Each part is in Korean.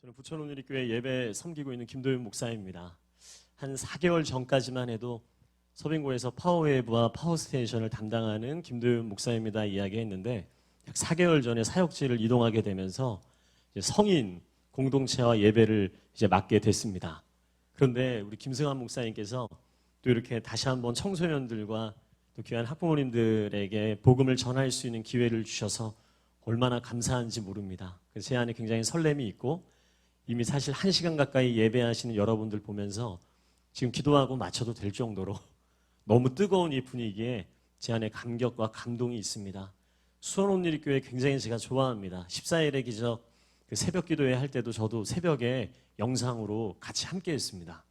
저는 부천오누리교회 예배 섬기고 있는 김도윤 목사입니다. 한 4개월 전까지만 해도 서빙고에서 파워웨이브와 파워스테이션을 담당하는 김도윤 목사입니다 이야기했는데, 약 4개월 전에 사역지를 이동하게 되면서 이제 성인 공동체와 예배를 이제 맡게 됐습니다. 그런데 우리 김승환 목사님께서 또 이렇게 다시 한번 청소년들과 또 귀한 학부모님들에게 복음을 전할 수 있는 기회를 주셔서 얼마나 감사한지 모릅니다. 그래서 제 안에 굉장히 설렘이 있고, 이미 사실 1시간 가까이 예배하시는 여러분들 보면서 지금 기도하고 마쳐도 될 정도로 너무 뜨거운 이 분위기에 제 안에 감격과 감동이 있습니다. 수원오누리교회 굉장히 제가 좋아합니다. 14일의 기적 그 새벽 기도회 할 때도 저도 새벽에 영상으로 같이 함께 했습니다.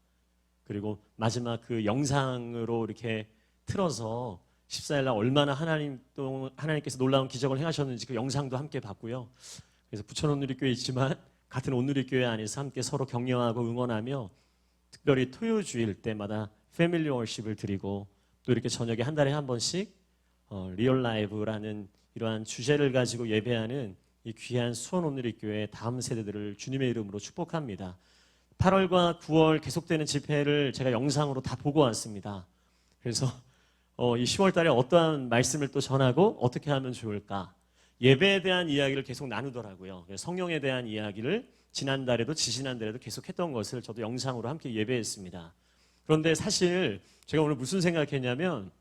그리고 마지막 그 영상으로 이렇게 틀어서 14일 날 얼마나 하나님께서 놀라운 기적을 행하셨는지 그 영상도 함께 봤고요. 그래서 부천오누리교회 있지만 같은 오누리교회 안에서 함께 서로 격려하고 응원하며, 특별히 토요주일 때마다 패밀리 월십을 드리고, 또 이렇게 저녁에 한 달에 한 번씩 리얼 라이브라는 이러한 주제를 가지고 예배하는 이 귀한 수원오누리교회 다음 세대들을 주님의 이름으로 축복합니다. 8월과 9월 계속되는 집회를 제가 영상으로 다 보고 왔습니다. 그래서 이 10월 달에 어떠한 말씀을 또 전하고 어떻게 하면 좋을까, 예배에 대한 이야기를 계속 나누더라고요. 성령에 대한 이야기를 지난달에도 지지난달에도 계속 했던 것을 저도 영상으로 함께 예배했습니다. 그런데 사실 제가 오늘 무슨 생각했냐면,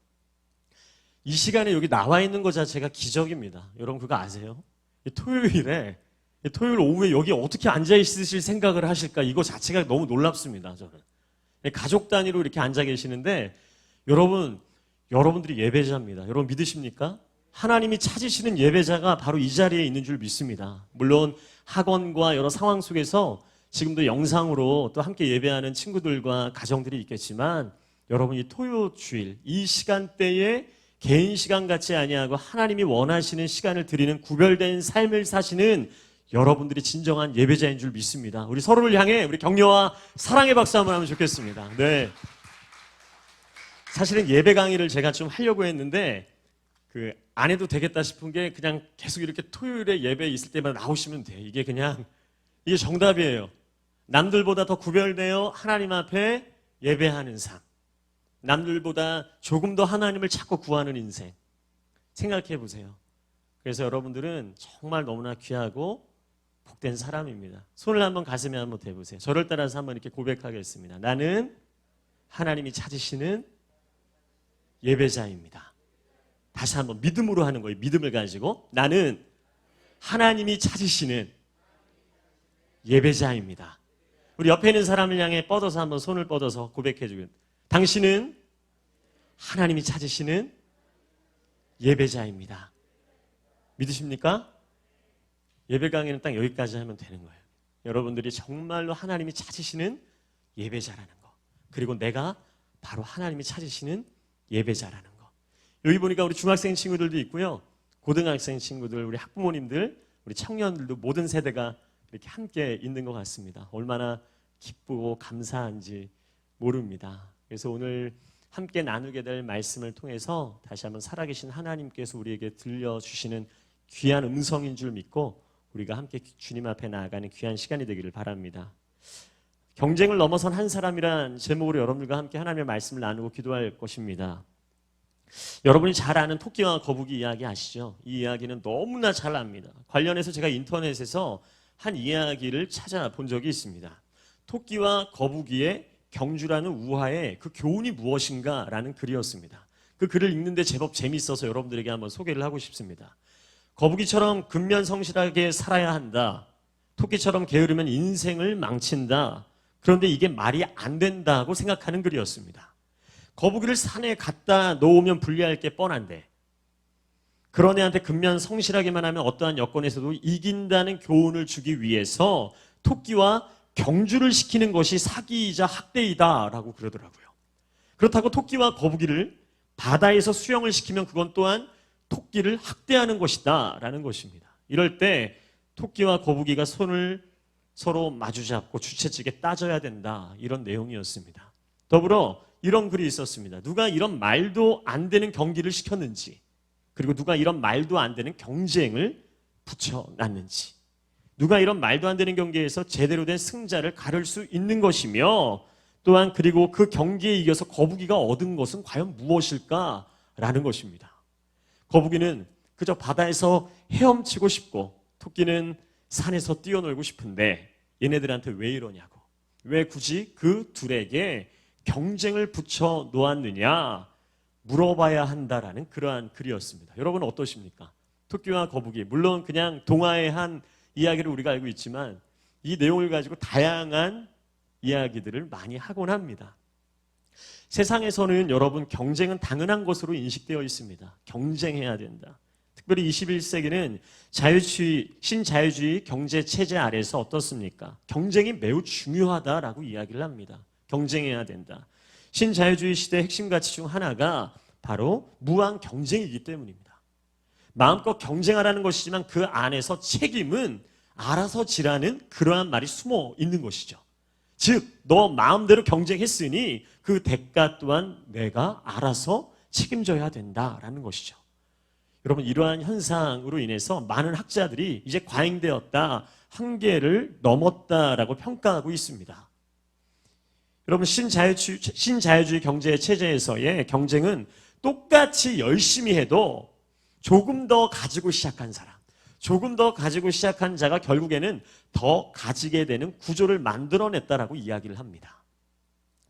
이 시간에 여기 나와 있는 것 자체가 기적입니다. 여러분 그거 아세요? 토요일 오후에 여기 어떻게 앉아 있으실 생각을 하실까, 이거 자체가 너무 놀랍습니다. 저는 가족 단위로 이렇게 앉아 계시는데, 여러분들이 예배자입니다. 여러분 믿으십니까? 하나님이 찾으시는 예배자가 바로 이 자리에 있는 줄 믿습니다. 물론 학원과 여러 상황 속에서 지금도 영상으로 또 함께 예배하는 친구들과 가정들이 있겠지만, 여러분이 토요주일 이 시간대에 개인 시간 같지 아니하고 하나님이 원하시는 시간을 드리는 구별된 삶을 사시는 여러분들이 진정한 예배자인 줄 믿습니다. 우리 서로를 향해 우리 격려와 사랑의 박수 한번 하면 좋겠습니다. 네. 사실은 예배 강의를 제가 좀 하려고 했는데 안 해도 되겠다 싶은 게, 그냥 계속 이렇게 토요일에 예배 있을 때마다 나오시면 돼요. 이게 정답이에요. 남들보다 더 구별되어 하나님 앞에 예배하는 삶, 남들보다 조금 더 하나님을 찾고 구하는 인생, 생각해 보세요. 그래서 여러분들은 정말 너무나 귀하고 복된 사람입니다. 손을 한번 가슴에 한번 대보세요. 저를 따라서 한번 이렇게 고백하겠습니다. 나는 하나님이 찾으시는 예배자입니다. 다시 한번 믿음으로 하는 거예요. 믿음을 가지고 나는 하나님이 찾으시는 예배자입니다. 우리 옆에 있는 사람을 향해 뻗어서 한번 손을 뻗어서 고백해 주면, 당신은 하나님이 찾으시는 예배자입니다. 믿으십니까? 예배 강의는 딱 여기까지 하면 되는 거예요. 여러분들이 정말로 하나님이 찾으시는 예배자라는 거, 그리고 내가 바로 하나님이 찾으시는 예배자라는 거. 여기 보니까 우리 중학생 친구들도 있고요, 고등학생 친구들, 우리 학부모님들, 우리 청년들도 모든 세대가 이렇게 함께 있는 것 같습니다. 얼마나 기쁘고 감사한지 모릅니다. 그래서 오늘 함께 나누게 될 말씀을 통해서 다시 한번 살아계신 하나님께서 우리에게 들려주시는 귀한 음성인 줄 믿고 우리가 함께 주님 앞에 나아가는 귀한 시간이 되기를 바랍니다. 경쟁을 넘어선 한 사람이란 제목으로 여러분들과 함께 하나님의 말씀을 나누고 기도할 것입니다. 여러분이 잘 아는 토끼와 거북이 이야기 아시죠? 이 이야기는 너무나 잘 압니다. 관련해서 제가 인터넷에서 한 이야기를 찾아본 적이 있습니다. 토끼와 거북이의 경주라는 우화의 그 교훈이 무엇인가 라는 글이었습니다. 그 글을 읽는데 제법 재미있어서 여러분들에게 한번 소개를 하고 싶습니다. 거북이처럼 근면성실하게 살아야 한다. 토끼처럼 게으르면 인생을 망친다. 그런데 이게 말이 안 된다고 생각하는 글이었습니다. 거북이를 산에 갖다 놓으면 불리할 게 뻔한데, 그런 애한테 근면성실하게만 하면 어떠한 여건에서도 이긴다는 교훈을 주기 위해서 토끼와 경주를 시키는 것이 사기이자 학대이다라고 그러더라고요. 그렇다고 토끼와 거북이를 바다에서 수영을 시키면 그건 또한 토끼를 학대하는 것이다 라는 것입니다. 이럴 때 토끼와 거북이가 손을 서로 마주잡고 주체측에 따져야 된다, 이런 내용이었습니다. 더불어 이런 글이 있었습니다. 누가 이런 말도 안 되는 경기를 시켰는지, 그리고 누가 이런 말도 안 되는 경쟁을 붙여놨는지, 누가 이런 말도 안 되는 경기에서 제대로 된 승자를 가를 수 있는 것이며 또한 그리고 그 경기에 이겨서 거북이가 얻은 것은 과연 무엇일까라는 것입니다. 거북이는 그저 바다에서 헤엄치고 싶고 토끼는 산에서 뛰어놀고 싶은데 얘네들한테 왜 이러냐고. 왜 굳이 그 둘에게 경쟁을 붙여 놓았느냐 물어봐야 한다라는 그러한 글이었습니다. 여러분 어떠십니까? 토끼와 거북이, 물론 그냥 동화의 한 이야기를 우리가 알고 있지만 이 내용을 가지고 다양한 이야기들을 많이 하곤 합니다. 세상에서는 여러분 경쟁은 당연한 것으로 인식되어 있습니다. 경쟁해야 된다. 특별히 21세기는 신자유주의 경제 체제 아래서 어떻습니까? 경쟁이 매우 중요하다라고 이야기를 합니다. 경쟁해야 된다. 신자유주의 시대의 핵심 가치 중 하나가 바로 무한 경쟁이기 때문입니다. 마음껏 경쟁하라는 것이지만 그 안에서 책임은 알아서 지라는 그러한 말이 숨어 있는 것이죠. 즉, 너 마음대로 경쟁했으니 그 대가 또한 내가 알아서 책임져야 된다라는 것이죠. 여러분, 이러한 현상으로 인해서 많은 학자들이 이제 과잉되었다, 한계를 넘었다라고 평가하고 있습니다. 여러분, 신자유주의 경제 체제에서의 경쟁은 똑같이 열심히 해도 조금 더 가지고 시작한 사람, 조금 더 가지고 시작한 자가 결국에는 더 가지게 되는 구조를 만들어냈다라고 이야기를 합니다.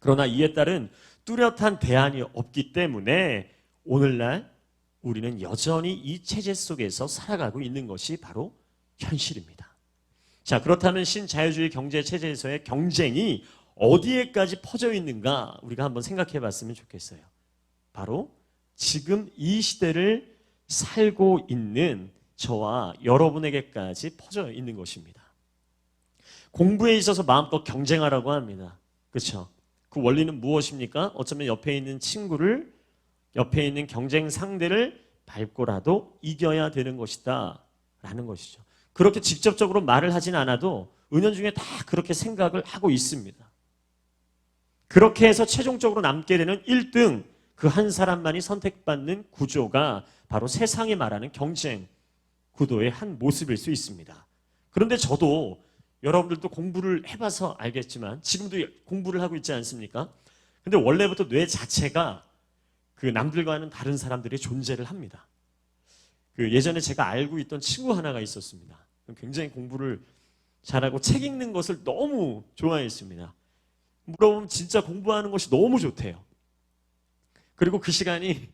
그러나 이에 따른 뚜렷한 대안이 없기 때문에 오늘날 우리는 여전히 이 체제 속에서 살아가고 있는 것이 바로 현실입니다. 자, 그렇다면 신자유주의 경제 체제에서의 경쟁이 어디에까지 퍼져 있는가 우리가 한번 생각해 봤으면 좋겠어요. 바로 지금 이 시대를 살고 있는 저와 여러분에게까지 퍼져 있는 것입니다. 공부에 있어서 마음껏 경쟁하라고 합니다. 그렇죠? 그 원리는 무엇입니까? 어쩌면 옆에 있는 친구를, 옆에 있는 경쟁 상대를 밟고라도 이겨야 되는 것이다 라는 것이죠. 그렇게 직접적으로 말을 하진 않아도 은연중에 다 그렇게 생각을 하고 있습니다. 그렇게 해서 최종적으로 남게 되는 1등, 그 한 사람만이 선택받는 구조가 바로 세상이 말하는 경쟁 구도의 한 모습일 수 있습니다. 그런데 저도 여러분들도 공부를 해봐서 알겠지만 지금도 공부를 하고 있지 않습니까? 근데 원래부터 뇌 자체가 그 남들과는 다른 사람들의 존재를 합니다. 그 예전에 제가 알고 있던 친구 하나가 있었습니다. 굉장히 공부를 잘하고 책 읽는 것을 너무 좋아했습니다. 물어보면 진짜 공부하는 것이 너무 좋대요. 그리고 그 시간이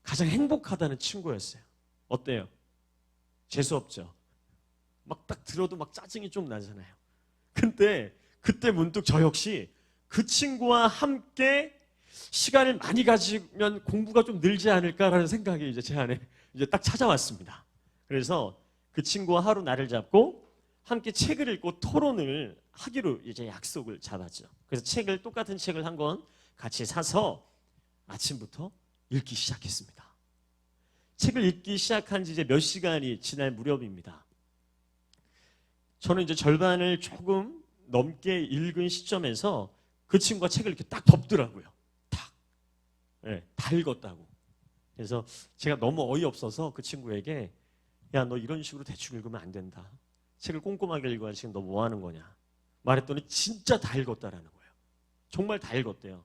가장 행복하다는 친구였어요. 어때요? 재수없죠? 막 딱 들어도 막 짜증이 좀 나잖아요. 근데 그때 문득 저 역시 그 친구와 함께 시간을 많이 가지면 공부가 좀 늘지 않을까라는 생각이 이제 제 안에 이제 딱 찾아왔습니다. 그래서 그 친구와 하루 날을 잡고 함께 책을 읽고 토론을 하기로 이제 약속을 잡았죠. 그래서 똑같은 책을 한 권 같이 사서 아침부터 읽기 시작했습니다. 책을 읽기 시작한 지 이제 몇 시간이 지날 무렵입니다. 저는 이제 절반을 조금 넘게 읽은 시점에서 그 친구가 책을 이렇게 딱 덮더라고요. 탁. 네, 다 읽었다고. 그래서 제가 너무 어이없어서 그 친구에게 야, 너 이런 식으로 대충 읽으면 안 된다. 책을 꼼꼼하게 읽어야 지금 너 뭐 하는 거냐. 말했더니 진짜 다 읽었다라는 거예요. 정말 다 읽었대요.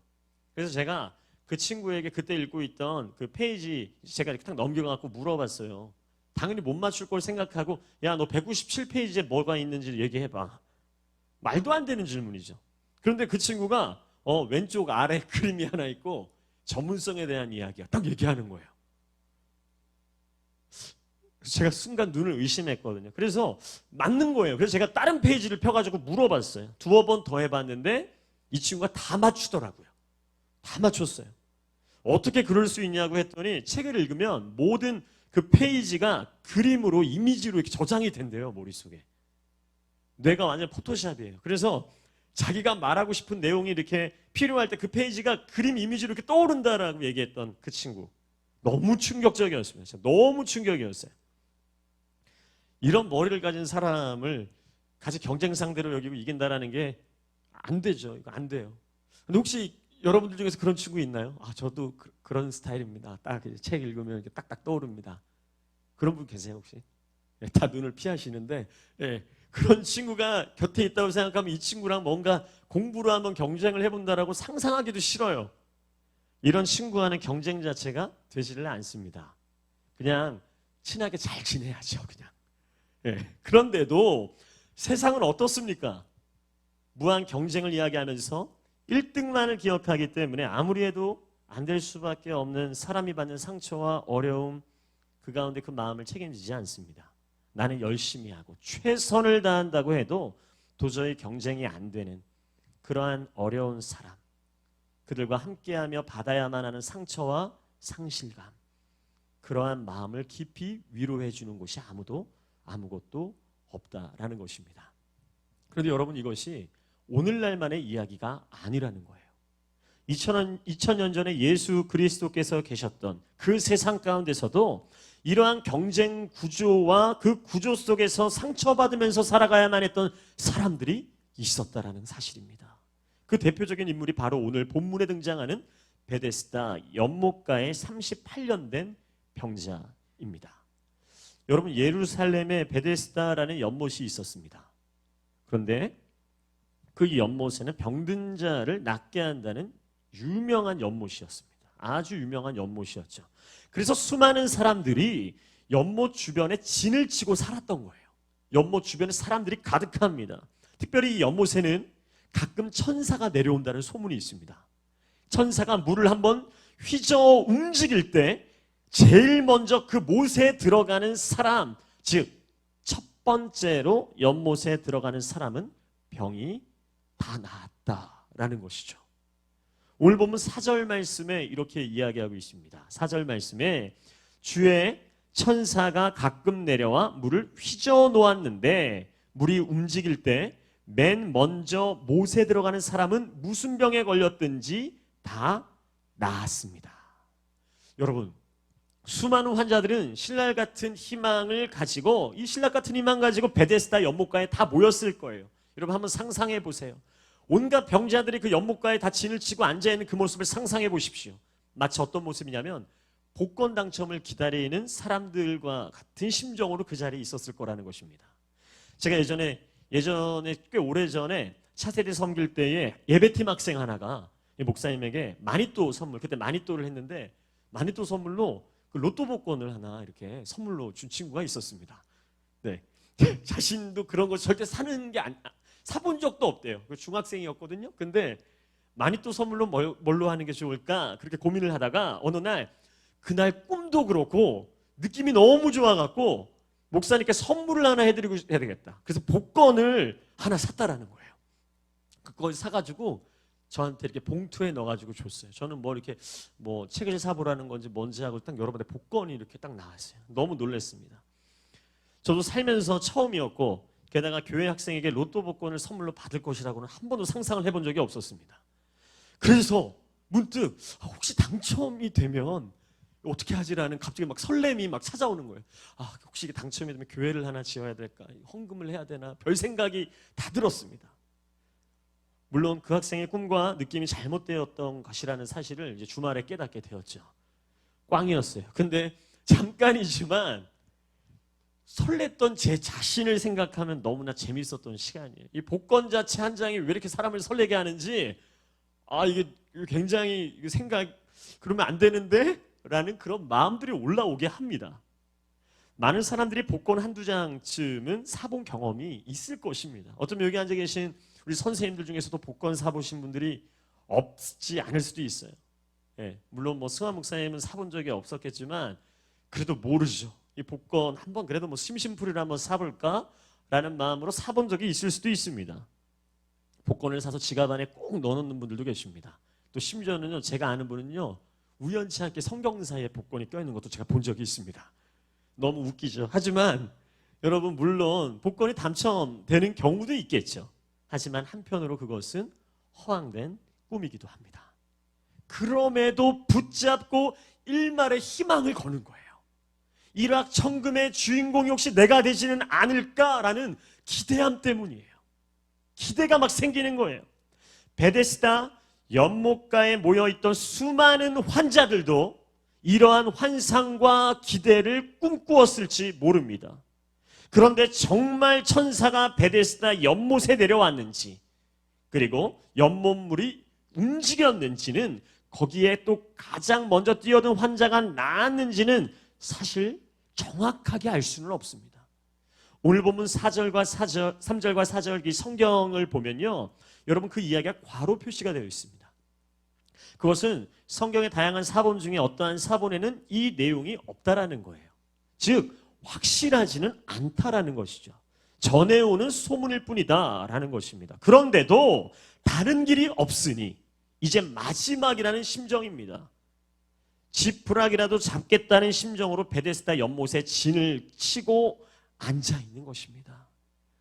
그래서 제가 그 친구에게 그때 읽고 있던 그 페이지 제가 이렇게 딱 넘겨갖고 물어봤어요. 당연히 못 맞출 걸 생각하고 야, 너 197페이지에 뭐가 있는지 얘기해봐. 말도 안 되는 질문이죠. 그런데 그 친구가 왼쪽 아래 그림이 하나 있고 전문성에 대한 이야기가 딱 얘기하는 거예요. 제가 순간 눈을 의심했거든요. 그래서 맞는 거예요. 그래서 제가 다른 페이지를 펴가지고 물어봤어요. 두어 번 더 해봤는데 이 친구가 다 맞추더라고요. 다 맞췄어요. 어떻게 그럴 수 있냐고 했더니 책을 읽으면 모든 그 페이지가 그림으로 이미지로 이렇게 저장이 된대요. 머릿속에. 뇌가 완전 포토샵이에요. 그래서 자기가 말하고 싶은 내용이 이렇게 필요할 때 그 페이지가 그림 이미지로 이렇게 떠오른다라고 얘기했던 그 친구. 너무 충격적이었습니다. 진짜 너무 충격이었어요. 이런 머리를 가진 사람을 같이 경쟁 상대로 여기고 이긴다라는 게 안 되죠. 이거 안 돼요. 근데 혹시 여러분들 중에서 그런 친구 있나요? 아, 저도 그런 스타일입니다. 딱 책 읽으면 이렇게 딱딱 떠오릅니다. 그런 분 계세요, 혹시? 다 눈을 피하시는데, 예, 그런 친구가 곁에 있다고 생각하면 이 친구랑 뭔가 공부로 한번 경쟁을 해본다라고 상상하기도 싫어요. 이런 친구와는 경쟁 자체가 되지를 않습니다. 그냥 친하게 잘 지내야죠, 그냥. 예. 그런데도 세상은 어떻습니까? 무한 경쟁을 이야기하면서 1등만을 기억하기 때문에 아무리 해도 안 될 수밖에 없는 사람이 받는 상처와 어려움, 그 가운데 그 마음을 책임지지 않습니다. 나는 열심히 하고 최선을 다한다고 해도 도저히 경쟁이 안 되는 그러한 어려운 사람, 그들과 함께하며 받아야만 하는 상처와 상실감, 그러한 마음을 깊이 위로해 주는 곳이 아무것도 없다라는 것입니다. 그런데 여러분, 이것이 오늘날만의 이야기가 아니라는 거예요. 2000년 전에 예수 그리스도께서 계셨던 그 세상 가운데서도 이러한 경쟁 구조와 그 구조 속에서 상처받으면서 살아가야만 했던 사람들이 있었다라는 사실입니다. 그 대표적인 인물이 바로 오늘 본문에 등장하는 베데스다 연못가에 38년 된 병자입니다. 여러분, 예루살렘에 베데스다라는 연못이 있었습니다. 그런데 그 연못에는 병든 자를 낫게 한다는 유명한 연못이었습니다. 아주 유명한 연못이었죠. 그래서 수많은 사람들이 연못 주변에 진을 치고 살았던 거예요. 연못 주변에 사람들이 가득합니다. 특별히 이 연못에는 가끔 천사가 내려온다는 소문이 있습니다. 천사가 물을 한번 휘저 움직일 때 제일 먼저 그 못에 들어가는 사람, 즉 첫 번째로 연못에 들어가는 사람은 병이 다 나았다라는 것이죠. 오늘 보면 4절 말씀에 이렇게 이야기하고 있습니다. 4절 말씀에 주의 천사가 가끔 내려와 물을 휘저 놓았는데 물이 움직일 때 맨 먼저 못에 들어가는 사람은 무슨 병에 걸렸든지 다 나았습니다. 여러분, 수많은 환자들은 신랄 같은 희망을 가지고, 이 신랄 같은 희망 가지고 베데스다 연못가에 다 모였을 거예요. 여러분, 한번 상상해 보세요. 온갖 병자들이 그 연못가에 다 진을 치고 앉아있는 그 모습을 상상해 보십시오. 마치 어떤 모습이냐면 복권 당첨을 기다리는 사람들과 같은 심정으로 그 자리에 있었을 거라는 것입니다. 제가 예전에 꽤 오래전에 차세대 섬길 때에 예배팀 학생 하나가 목사님에게 마니또 선물, 그때 마니또를 했는데 마니또 선물로 그 로또 복권을 하나 이렇게 선물로 준 친구가 있었습니다. 네. 자신도 그런 거 절대 사본 적도 없대요. 중학생이었거든요. 근데 마니또 선물로 뭘로 하는 게 좋을까? 그렇게 고민을 하다가 어느 날, 그날 꿈도 그렇고 느낌이 너무 좋아갖고 목사님께 선물을 하나 해드리고 해야 되겠다. 그래서 복권을 하나 샀다라는 거예요. 그걸 사가지고 저한테 이렇게 봉투에 넣어가지고 줬어요. 저는 이렇게 책을 사보라는 건지 뭔지 하고 딱 열어봤는데 복권이 이렇게 딱 나왔어요. 너무 놀랐습니다. 저도 살면서 처음이었고, 게다가 교회 학생에게 로또 복권을 선물로 받을 것이라고는 한 번도 상상을 해본 적이 없었습니다. 그래서 문득 혹시 당첨이 되면 어떻게 하지라는 갑자기 막 설렘이 막 찾아오는 거예요. 혹시 이게 당첨이 되면 교회를 하나 지어야 될까? 헌금을 해야 되나? 별 생각이 다 들었습니다. 물론 그 학생의 꿈과 느낌이 잘못되었던 것이라는 사실을 이제 주말에 깨닫게 되었죠. 꽝이었어요. 근데 잠깐이지만 설렜던 제 자신을 생각하면 너무나 재밌었던 시간이에요. 이 복권 자체 한 장이 왜 이렇게 사람을 설레게 하는지, 이게 굉장히 그러면 안 되는데? 라는 그런 마음들이 올라오게 합니다. 많은 사람들이 복권 한두 장쯤은 사본 경험이 있을 것입니다. 어쩌면 여기 앉아 계신 우리 선생님들 중에서도 복권 사보신 분들이 없지 않을 수도 있어요. 예, 물론 승환 목사님은 사본 적이 없었겠지만 그래도 모르죠. 이 복권 한번 그래도 심심풀이를 한번 사볼까? 라는 마음으로 사본 적이 있을 수도 있습니다. 복권을 사서 지갑 안에 꼭 넣어놓는 분들도 계십니다. 또 심지어는요, 제가 아는 분은요, 우연치 않게 성경사에 복권이 껴있는 것도 제가 본 적이 있습니다. 너무 웃기죠. 하지만 여러분, 물론 복권이 당첨되는 경우도 있겠죠. 하지만 한편으로 그것은 허황된 꿈이기도 합니다. 그럼에도 붙잡고 일말의 희망을 거는 거예요. 일확천금의 주인공이 혹시 내가 되지는 않을까라는 기대함 때문이에요. 기대가 막 생기는 거예요. 베데스다 연못가에 모여있던 수많은 환자들도 이러한 환상과 기대를 꿈꾸었을지 모릅니다. 그런데 정말 천사가 베데스다 연못에 내려왔는지, 그리고 연못물이 움직였는지는, 거기에 또 가장 먼저 뛰어든 환자가 나았는지는 사실 정확하게 알 수는 없습니다. 오늘 본문 4절과 3절과 4절 이 성경을 보면요, 여러분 그 이야기가 괄호 표시가 되어 있습니다. 그것은 성경의 다양한 사본 중에 어떠한 사본에는 이 내용이 없다라는 거예요. 즉 확실하지는 않다라는 것이죠. 전해오는 소문일 뿐이다라는 것입니다. 그런데도 다른 길이 없으니 이제 마지막이라는 심정입니다. 지푸라기라도 잡겠다는 심정으로 베데스다 연못에 진을 치고 앉아 있는 것입니다.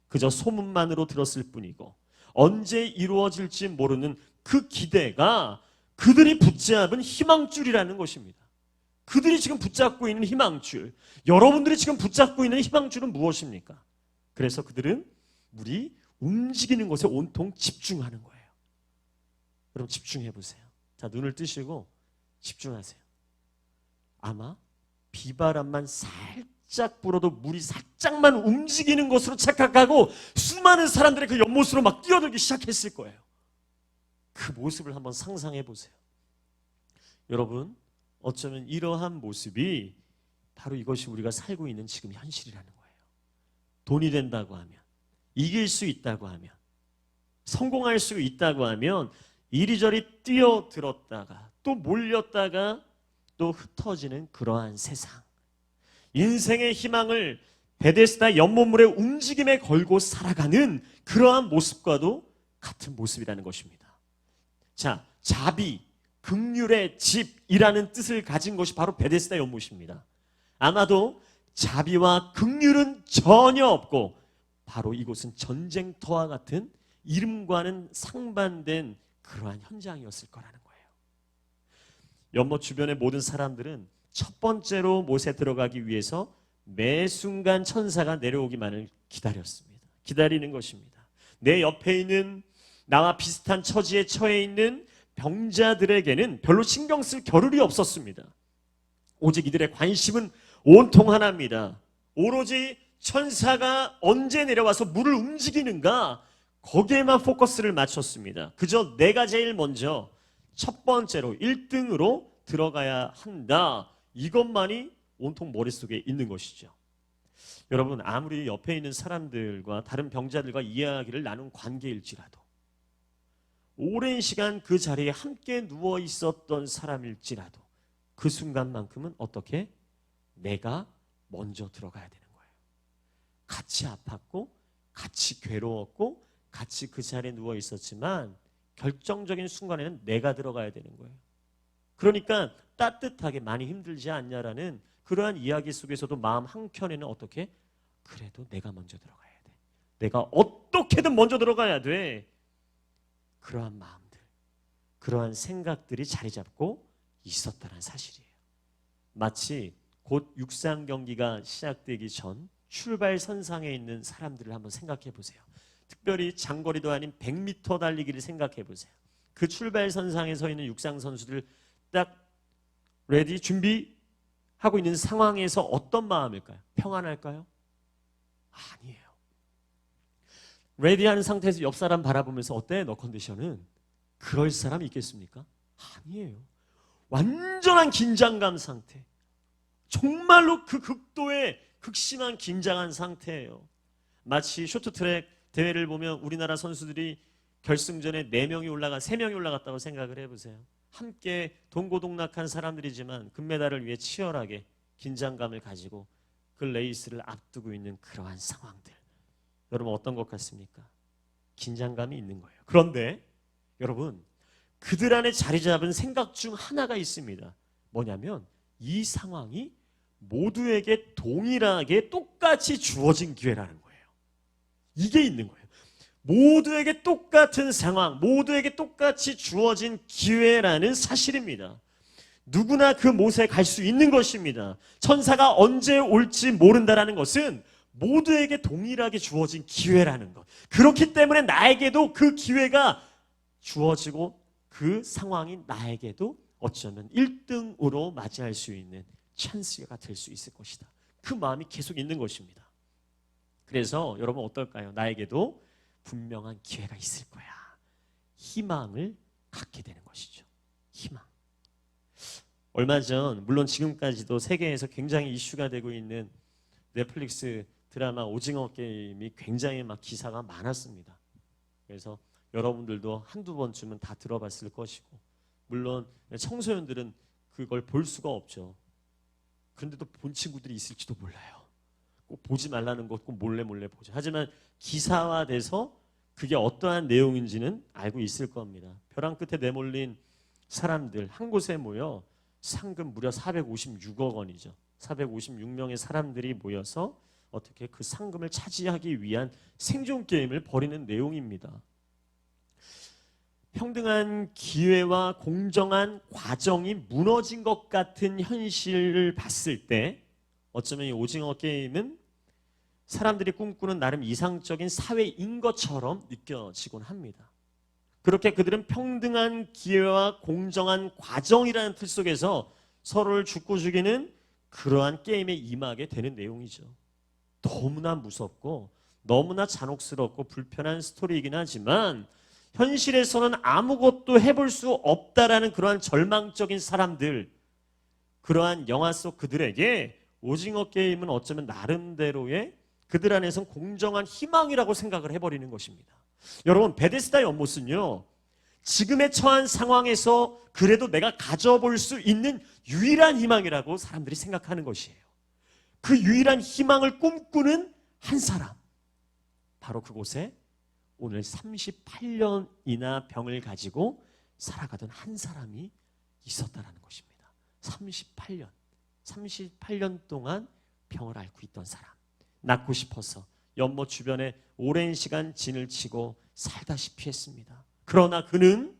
그저 소문만으로 들었을 뿐이고 언제 이루어질지 모르는 그 기대가 그들이 붙잡은 희망줄이라는 것입니다. 그들이 지금 붙잡고 있는 희망줄, 여러분들이 지금 붙잡고 있는 희망줄은 무엇입니까? 그래서 그들은 물이 움직이는 것에 온통 집중하는 거예요. 여러분 집중해 보세요. 자, 눈을 뜨시고 집중하세요. 아마 비바람만 살짝 불어도 물이 살짝만 움직이는 것으로 착각하고 수많은 사람들이 그 연못으로 막 뛰어들기 시작했을 거예요. 그 모습을 한번 상상해 보세요. 여러분, 어쩌면 이러한 모습이 바로 이것이 우리가 살고 있는 지금 현실이라는 거예요. 돈이 된다고 하면, 이길 수 있다고 하면, 성공할 수 있다고 하면 이리저리 뛰어들었다가 또 몰렸다가 또 흩어지는 그러한 세상. 인생의 희망을 베데스다 연못물의 움직임에 걸고 살아가는 그러한 모습과도 같은 모습이라는 것입니다. 자, 자비, 긍휼의 집이라는 뜻을 가진 것이 바로 베데스다 연못입니다. 아마도 자비와 긍휼은 전혀 없고 바로 이곳은 전쟁터와 같은 이름과는 상반된 그러한 현장이었을 거라는 거예요. 연못 주변의 모든 사람들은 첫 번째로 못에 들어가기 위해서 매 순간 천사가 내려오기만을 기다렸습니다. 기다리는 것입니다. 내 옆에 있는 나와 비슷한 처지에 처해 있는 병자들에게는 별로 신경 쓸 겨를이 없었습니다. 오직 이들의 관심은 온통 하나입니다. 오로지 천사가 언제 내려와서 물을 움직이는가, 거기에만 포커스를 맞췄습니다. 그저 내가 제일 먼저 첫 번째로 1등으로 들어가야 한다, 이것만이 온통 머릿속에 있는 것이죠. 여러분, 아무리 옆에 있는 사람들과 다른 병자들과 이야기를 나눈 관계일지라도, 오랜 시간 그 자리에 함께 누워 있었던 사람일지라도 그 순간만큼은 어떻게? 내가 먼저 들어가야 되는 거예요. 같이 아팠고 같이 괴로웠고 같이 그 자리에 누워 있었지만 결정적인 순간에는 내가 들어가야 되는 거예요. 그러니까 따뜻하게 많이 힘들지 않냐라는 그러한 이야기 속에서도 마음 한켠에는 어떻게? 그래도 내가 먼저 들어가야 돼. 내가 어떻게든 먼저 들어가야 돼. 그러한 마음들, 그러한 생각들이 자리 잡고 있었다는 사실이에요. 마치 곧 육상 경기가 시작되기 전 출발선상에 있는 사람들을 한번 생각해 보세요. 특별히 장거리도 아닌 100m 달리기를 생각해 보세요. 그 출발선상에 서 있는 육상 선수들 딱 레디 준비하고 있는 상황에서 어떤 마음일까요? 평안할까요? 아니에요. 레디하는 상태에서 옆 사람 바라보면서 어때? 너 컨디션은? 그럴 사람이 있겠습니까? 아니에요. 완전한 긴장감 상태. 정말로 그 극도의 극심한 긴장한 상태예요. 마치 쇼트트랙 대회를 보면 우리나라 선수들이 결승전에 4명이 올라가 3명이 올라갔다고 생각을 해보세요. 함께 동고동락한 사람들이지만 금메달을 위해 치열하게 긴장감을 가지고 그 레이스를 앞두고 있는 그러한 상황들. 여러분 어떤 것 같습니까? 긴장감이 있는 거예요. 그런데 여러분, 그들 안에 자리 잡은 생각 중 하나가 있습니다. 뭐냐면 이 상황이 모두에게 동일하게 똑같이 주어진 기회라는 거예요. 이게 있는 거예요. 모두에게 똑같은 상황, 모두에게 똑같이 주어진 기회라는 사실입니다. 누구나 그 못에 갈 수 있는 것입니다. 천사가 언제 올지 모른다라는 것은 모두에게 동일하게 주어진 기회라는 것. 그렇기 때문에 나에게도 그 기회가 주어지고 그 상황이 나에게도 어쩌면 1등으로 맞이할 수 있는 찬스가 될 수 있을 것이다. 그 마음이 계속 있는 것입니다. 그래서 여러분 어떨까요? 나에게도 분명한 기회가 있을 거야. 희망을 갖게 되는 것이죠. 희망. 얼마 전 물론 지금까지도 세계에서 굉장히 이슈가 되고 있는 넷플릭스 드라마 오징어 게임이 굉장히 막 기사가 많았습니다. 그래서 여러분들도 한두 번쯤은 다 들어봤을 것이고, 물론 청소년들은 그걸 볼 수가 없죠. 그런데도 본 친구들이 있을지도 몰라요. 꼭 보지 말라는 것 꼭 몰래 보죠. 하지만 기사화돼서 그게 어떠한 내용인지는 알고 있을 겁니다. 벼랑 끝에 내몰린 사람들 한 곳에 모여 상금 무려 456억 원이죠. 456명의 사람들이 모여서 어떻게 그 상금을 차지하기 위한 생존 게임을 벌이는 내용입니다. 평등한 기회와 공정한 과정이 무너진 것 같은 현실을 봤을 때 어쩌면 이 오징어 게임은 사람들이 꿈꾸는 나름 이상적인 사회인 것처럼 느껴지곤 합니다. 그렇게 그들은 평등한 기회와 공정한 과정이라는 틀 속에서 서로를 죽고 죽이는 그러한 게임에 임하게 되는 내용이죠. 너무나 무섭고 너무나 잔혹스럽고 불편한 스토리이긴 하지만 현실에서는 아무것도 해볼 수 없다라는 그러한 절망적인 사람들, 그러한 영화 속 그들에게 오징어 게임은 어쩌면 나름대로의 그들 안에선 공정한 희망이라고 생각을 해버리는 것입니다. 여러분, 베데스다 연못은요, 지금의 처한 상황에서 그래도 내가 가져볼 수 있는 유일한 희망이라고 사람들이 생각하는 것이에요. 그 유일한 희망을 꿈꾸는 한 사람, 바로 그곳에 오늘 38년이나 병을 가지고 살아가던 한 사람이 있었다라는 것입니다. 38년 동안 병을 앓고 있던 사람, 낫고 싶어서 연못 주변에 오랜 시간 진을 치고 살다시피 했습니다. 그러나 그는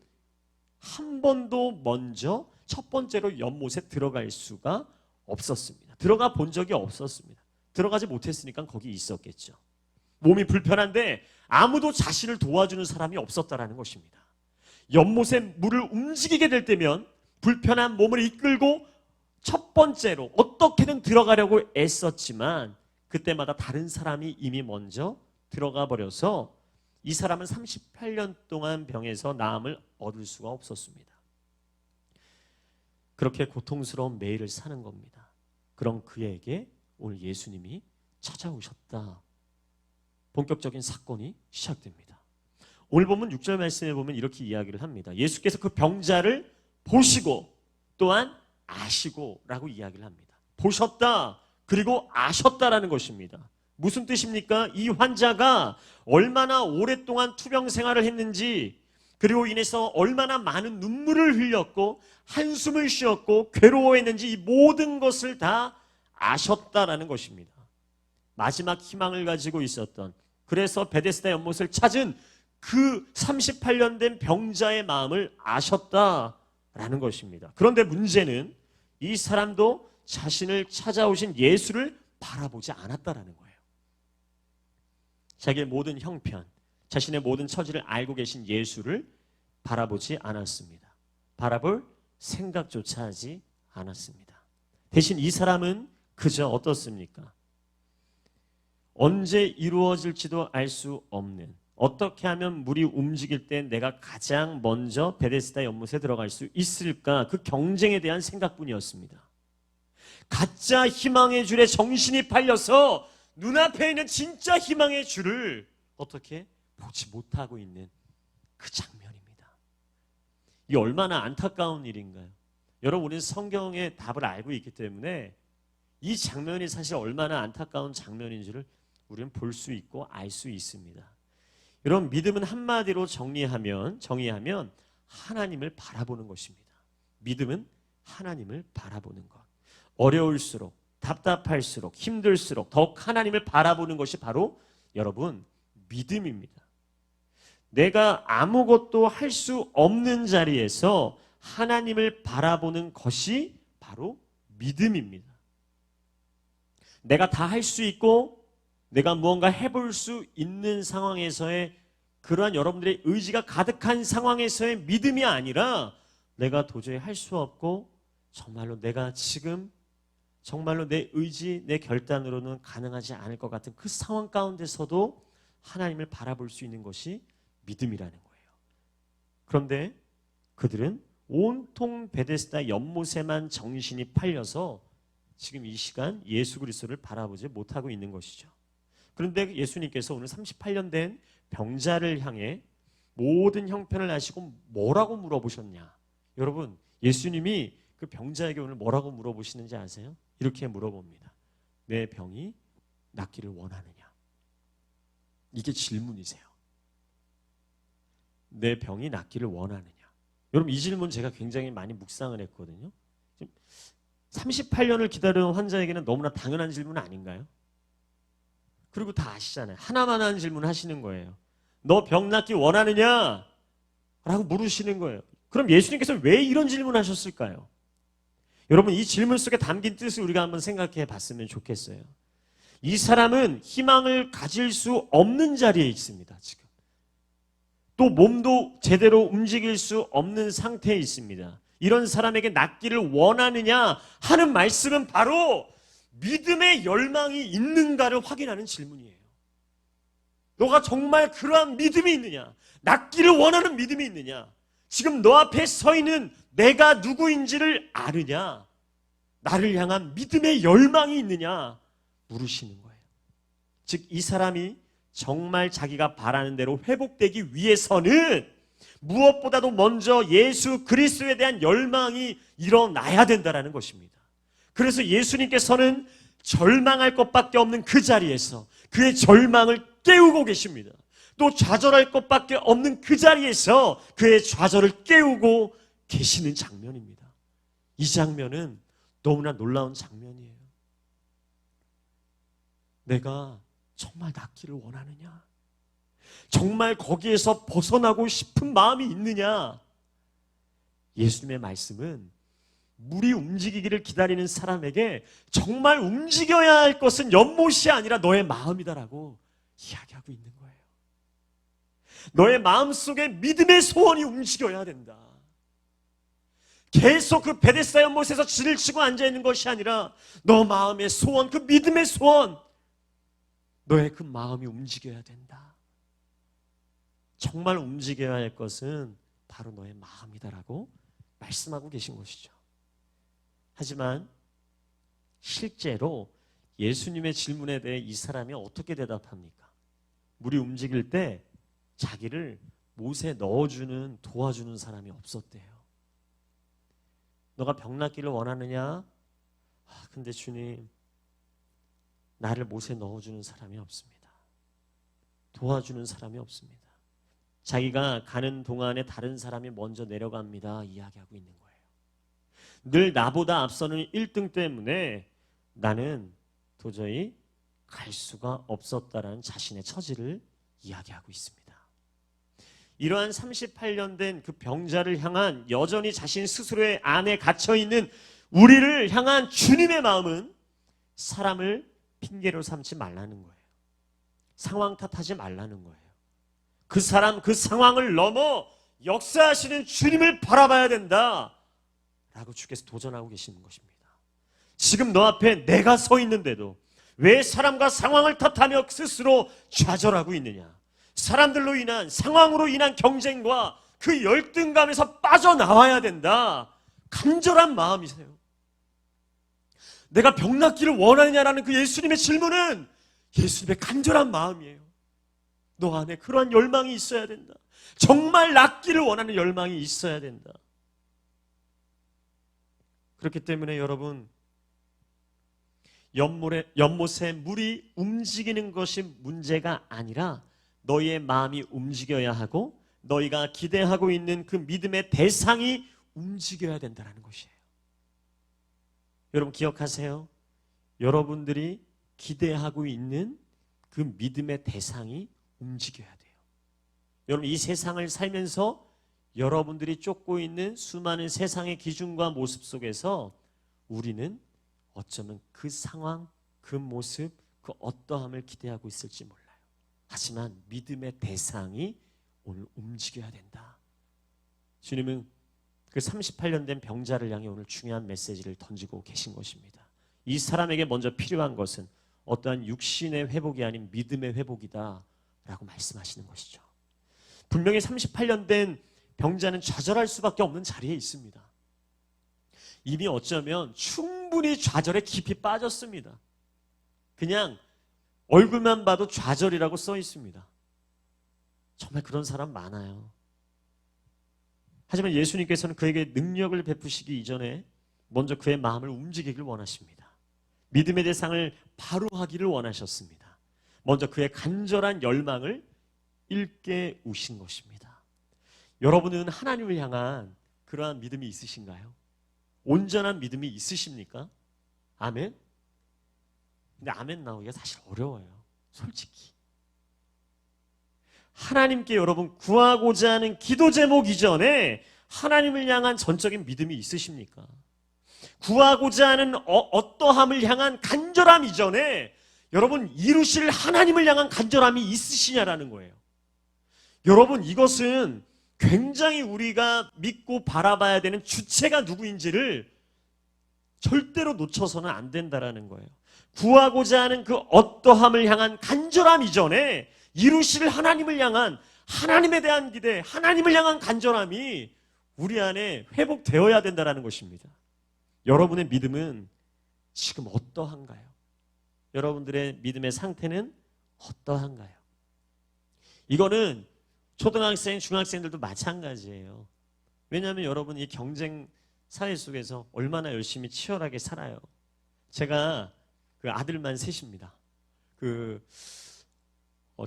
한 번도 먼저 첫 번째로 연못에 들어갈 수가 없었습니다. 들어가 본 적이 없었습니다. 들어가지 못했으니까 거기 있었겠죠. 몸이 불편한데 아무도 자신을 도와주는 사람이 없었다라는 것입니다. 연못에 물을 움직이게 될 때면 불편한 몸을 이끌고 첫 번째로 어떻게든 들어가려고 애썼지만 그때마다 다른 사람이 이미 먼저 들어가 버려서 이 사람은 38년 동안 병에서 나음을 얻을 수가 없었습니다. 그렇게 고통스러운 매일을 사는 겁니다. 그런 그에게 오늘 예수님이 찾아오셨다. 본격적인 사건이 시작됩니다. 오늘 보면 6절 말씀에 보면 이렇게 이야기를 합니다. 예수께서 그 병자를 보시고 또한 아시고 라고 이야기를 합니다. 보셨다, 그리고 아셨다라는 것입니다. 무슨 뜻입니까? 이 환자가 얼마나 오랫동안 투병 생활을 했는지, 그리고 인해서 얼마나 많은 눈물을 흘렸고 한숨을 쉬었고 괴로워했는지 이 모든 것을 다 아셨다라는 것입니다. 마지막 희망을 가지고 있었던, 그래서 베데스다 연못을 찾은 그 38년 된 병자의 마음을 아셨다라는 것입니다. 그런데 문제는 이 사람도 자신을 찾아오신 예수를 바라보지 않았다라는 거예요. 자기의 모든 형편, 자신의 모든 처지를 알고 계신 예수를 바라보지 않았습니다. 바라볼 생각조차 하지 않았습니다. 대신 이 사람은 그저 어떻습니까? 언제 이루어질지도 알 수 없는, 어떻게 하면 물이 움직일 때 내가 가장 먼저 베데스다 연못에 들어갈 수 있을까, 그 경쟁에 대한 생각뿐이었습니다. 가짜 희망의 줄에 정신이 팔려서 눈앞에 있는 진짜 희망의 줄을 어떻게 보지 못하고 있는 그 장면입니다. 이 얼마나 안타까운 일인가요? 여러분, 우리는 성경의 답을 알고 있기 때문에 이 장면이 사실 얼마나 안타까운 장면인지를 우리는 볼 수 있고 알 수 있습니다. 여러분, 믿음은 한마디로 정의하면 하나님을 바라보는 것입니다. 믿음은 하나님을 바라보는 것. 어려울수록, 답답할수록, 힘들수록 더욱 하나님을 바라보는 것이 바로 여러분 믿음입니다. 내가 아무것도 할 수 없는 자리에서 하나님을 바라보는 것이 바로 믿음입니다. 내가 다 할 수 있고 내가 무언가 해볼 수 있는 상황에서의 그러한 여러분들의 의지가 가득한 상황에서의 믿음이 아니라 내가 도저히 할 수 없고 정말로 내가 지금 정말로 내 의지, 내 결단으로는 가능하지 않을 것 같은 그 상황 가운데서도 하나님을 바라볼 수 있는 것이 믿음이라는 거예요. 그런데 그들은 온통 베데스다 연못에만 정신이 팔려서 지금 이 시간 예수 그리스도를 바라보지 못하고 있는 것이죠. 그런데 예수님께서 오늘 38년 된 병자를 향해 모든 형편을 아시고 뭐라고 물어보셨냐? 여러분, 예수님이 그 병자에게 오늘 뭐라고 물어보시는지 아세요? 이렇게 물어봅니다. 내 병이 낫기를 원하느냐? 이게 질문이세요. 내 병이 낫기를 원하느냐? 여러분, 이 질문 제가 굉장히 많이 묵상을 했거든요. 38년을 기다려온 환자에게는 너무나 당연한 질문 아닌가요? 그리고 다 아시잖아요. 하나만 하는 질문 하시는 거예요. 너 병 낫기 원하느냐? 라고 물으시는 거예요. 그럼 예수님께서 왜 이런 질문을 하셨을까요? 여러분, 이 질문 속에 담긴 뜻을 우리가 한번 생각해 봤으면 좋겠어요. 이 사람은 희망을 가질 수 없는 자리에 있습니다. 지금 또 몸도 제대로 움직일 수 없는 상태에 있습니다. 이런 사람에게 낫기를 원하느냐 하는 말씀은 바로 믿음의 열망이 있는가를 확인하는 질문이에요. 너가 정말 그러한 믿음이 있느냐? 낫기를 원하는 믿음이 있느냐? 지금 너 앞에 서 있는 내가 누구인지를 아느냐? 나를 향한 믿음의 열망이 있느냐? 물으시는 거예요. 즉, 이 사람이 정말 자기가 바라는 대로 회복되기 위해서는 무엇보다도 먼저 예수 그리스도에 대한 열망이 일어나야 된다는 것입니다. 그래서 예수님께서는 절망할 것밖에 없는 그 자리에서 그의 절망을 깨우고 계십니다. 또 좌절할 것밖에 없는 그 자리에서 그의 좌절을 깨우고 계시는 장면입니다. 이 장면은 너무나 놀라운 장면이에요. 내가 정말 낫기를 원하느냐? 정말 거기에서 벗어나고 싶은 마음이 있느냐? 예수님의 말씀은 물이 움직이기를 기다리는 사람에게 정말 움직여야 할 것은 연못이 아니라 너의 마음이다라고 이야기하고 있는 거예요. 너의 마음속에 믿음의 소원이 움직여야 된다. 계속 그 베데스다 연못에서 줄을 치고 앉아있는 것이 아니라 너 마음의 소원, 그 믿음의 소원, 너의 그 마음이 움직여야 된다. 정말 움직여야 할 것은 바로 너의 마음이다라고 말씀하고 계신 것이죠. 하지만 실제로 예수님의 질문에 대해 이 사람이 어떻게 대답합니까? 물이 움직일 때 자기를 못에 넣어주는, 도와주는 사람이 없었대요. 너가 병 낫기를 원하느냐? 근데 주님, 나를 못에 넣어주는 사람이 없습니다. 도와주는 사람이 없습니다. 자기가 가는 동안에 다른 사람이 먼저 내려갑니다. 이야기하고 있는 거예요. 늘 나보다 앞서는 1등 때문에 나는 도저히 갈 수가 없었다라는 자신의 처지를 이야기하고 있습니다. 이러한 38년 된 그 병자를 향한 여전히 자신 스스로의 안에 갇혀있는 우리를 향한 주님의 마음은 사람을 핑계로 삼지 말라는 거예요. 상황 탓하지 말라는 거예요. 그 사람, 그 상황을 넘어 역사하시는 주님을 바라봐야 된다 라고 주께서 도전하고 계시는 것입니다. 지금 너 앞에 내가 서 있는데도 왜 사람과 상황을 탓하며 스스로 좌절하고 있느냐? 사람들로 인한, 상황으로 인한 경쟁과 그 열등감에서 빠져나와야 된다. 간절한 마음이세요. 내가 병 낫기를 원하느냐라는 그 예수님의 질문은 예수님의 간절한 마음이에요. 너 안에 그러한 열망이 있어야 된다. 정말 낫기를 원하는 열망이 있어야 된다. 그렇기 때문에 여러분, 연못에 물이 움직이는 것이 문제가 아니라 너희의 마음이 움직여야 하고 너희가 기대하고 있는 그 믿음의 대상이 움직여야 된다는 것이에요. 여러분 기억하세요. 여러분들이 기대하고 있는 그 믿음의 대상이 움직여야 돼요. 여러분 이 세상을 살면서 여러분들이 쫓고 있는 수많은 세상의 기준과 모습 속에서 우리는 어쩌면 그 상황, 그 모습, 그 어떠함을 기대하고 있을지 몰라요. 하지만 믿음의 대상이 오늘 움직여야 된다. 주님은 그 38년 된 병자를 향해 오늘 중요한 메시지를 던지고 계신 것입니다. 이 사람에게 먼저 필요한 것은 어떠한 육신의 회복이 아닌 믿음의 회복이다 라고 말씀하시는 것이죠. 분명히 38년 된 병자는 좌절할 수밖에 없는 자리에 있습니다. 이미 어쩌면 충분히 좌절에 깊이 빠졌습니다. 그냥 얼굴만 봐도 좌절이라고 써 있습니다. 정말 그런 사람 많아요. 하지만 예수님께서는 그에게 능력을 베푸시기 이전에 먼저 그의 마음을 움직이길 원하십니다. 믿음의 대상을 바로 하기를 원하셨습니다. 먼저 그의 간절한 열망을 일깨우신 것입니다. 여러분은 하나님을 향한 그러한 믿음이 있으신가요? 온전한 믿음이 있으십니까? 아멘? 근데 아멘 나오기가 사실 어려워요. 솔직히. 하나님께 여러분 구하고자 하는 기도 제목 이전에 하나님을 향한 전적인 믿음이 있으십니까? 구하고자 하는 어떠함을 향한 간절함 이전에 여러분 이루실 하나님을 향한 간절함이 있으시냐라는 거예요. 여러분 이것은 굉장히 우리가 믿고 바라봐야 되는 주체가 누구인지를 절대로 놓쳐서는 안 된다라는 거예요. 구하고자 하는 그 어떠함을 향한 간절함 이전에 이루실 하나님을 향한 하나님에 대한 기대, 하나님을 향한 간절함이 우리 안에 회복되어야 된다는 것입니다. 여러분의 믿음은 지금 어떠한가요? 여러분들의 믿음의 상태는 어떠한가요? 이거는 초등학생, 중학생들도 마찬가지예요. 왜냐하면 여러분 이 경쟁 사회 속에서 얼마나 열심히 치열하게 살아요. 제가 그 아들만 셋입니다.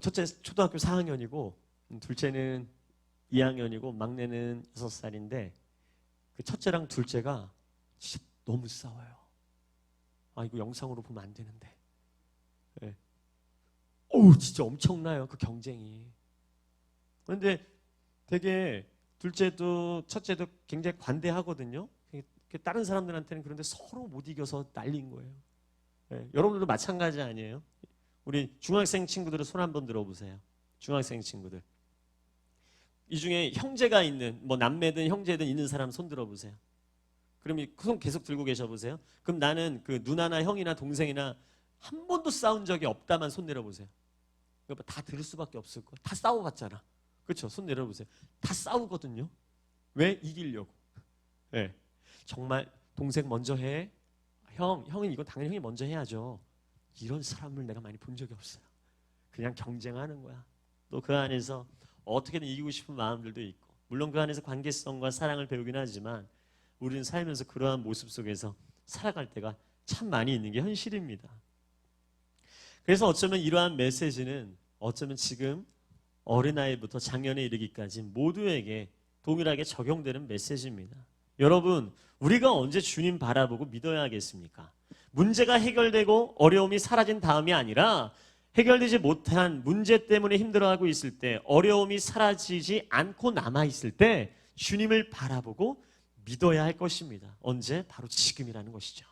첫째 초등학교 4학년이고 둘째는 2학년이고 막내는 6살인데 그 첫째랑 둘째가 진짜 너무 싸워요. 아 이거 영상으로 보면 안 되는데. 네. 어우 진짜 엄청나요 그 경쟁이. 그런데 되게 둘째도 첫째도 굉장히 관대하거든요. 다른 사람들한테는 그런데 서로 못 이겨서 난린 거예요. 네. 여러분들도 마찬가지 아니에요? 우리 중학생 친구들은 손 한번 들어보세요. 중학생 친구들. 이 중에 형제가 있는 뭐 남매든 형제든 있는 사람 손 들어보세요. 그럼 손 계속 들고 계셔보세요. 그럼 나는 그 누나나 형이나 동생이나 한 번도 싸운 적이 없다만 손 내려보세요. 다 들을 수밖에 없을 거예요. 다 싸워봤잖아. 그렇죠? 손 내려보세요. 다 싸우거든요. 왜? 이기려고. 네. 정말 동생 먼저 해. 형은 이거 당연히 형이 먼저 해야죠. 이런 사람을 내가 많이 본 적이 없어요. 그냥 경쟁하는 거야. 또 그 안에서 어떻게든 이기고 싶은 마음들도 있고 물론 그 안에서 관계성과 사랑을 배우긴 하지만 우리는 살면서 그러한 모습 속에서 살아갈 때가 참 많이 있는 게 현실입니다. 그래서 어쩌면 이러한 메시지는 어쩌면 지금 어린아이부터 장년에 이르기까지 모두에게 동일하게 적용되는 메시지입니다. 여러분 우리가 언제 주님 바라보고 믿어야 하겠습니까? 문제가 해결되고 어려움이 사라진 다음이 아니라 해결되지 못한 문제 때문에 힘들어하고 있을 때 어려움이 사라지지 않고 남아있을 때 주님을 바라보고 믿어야 할 것입니다. 언제? 바로 지금이라는 것이죠.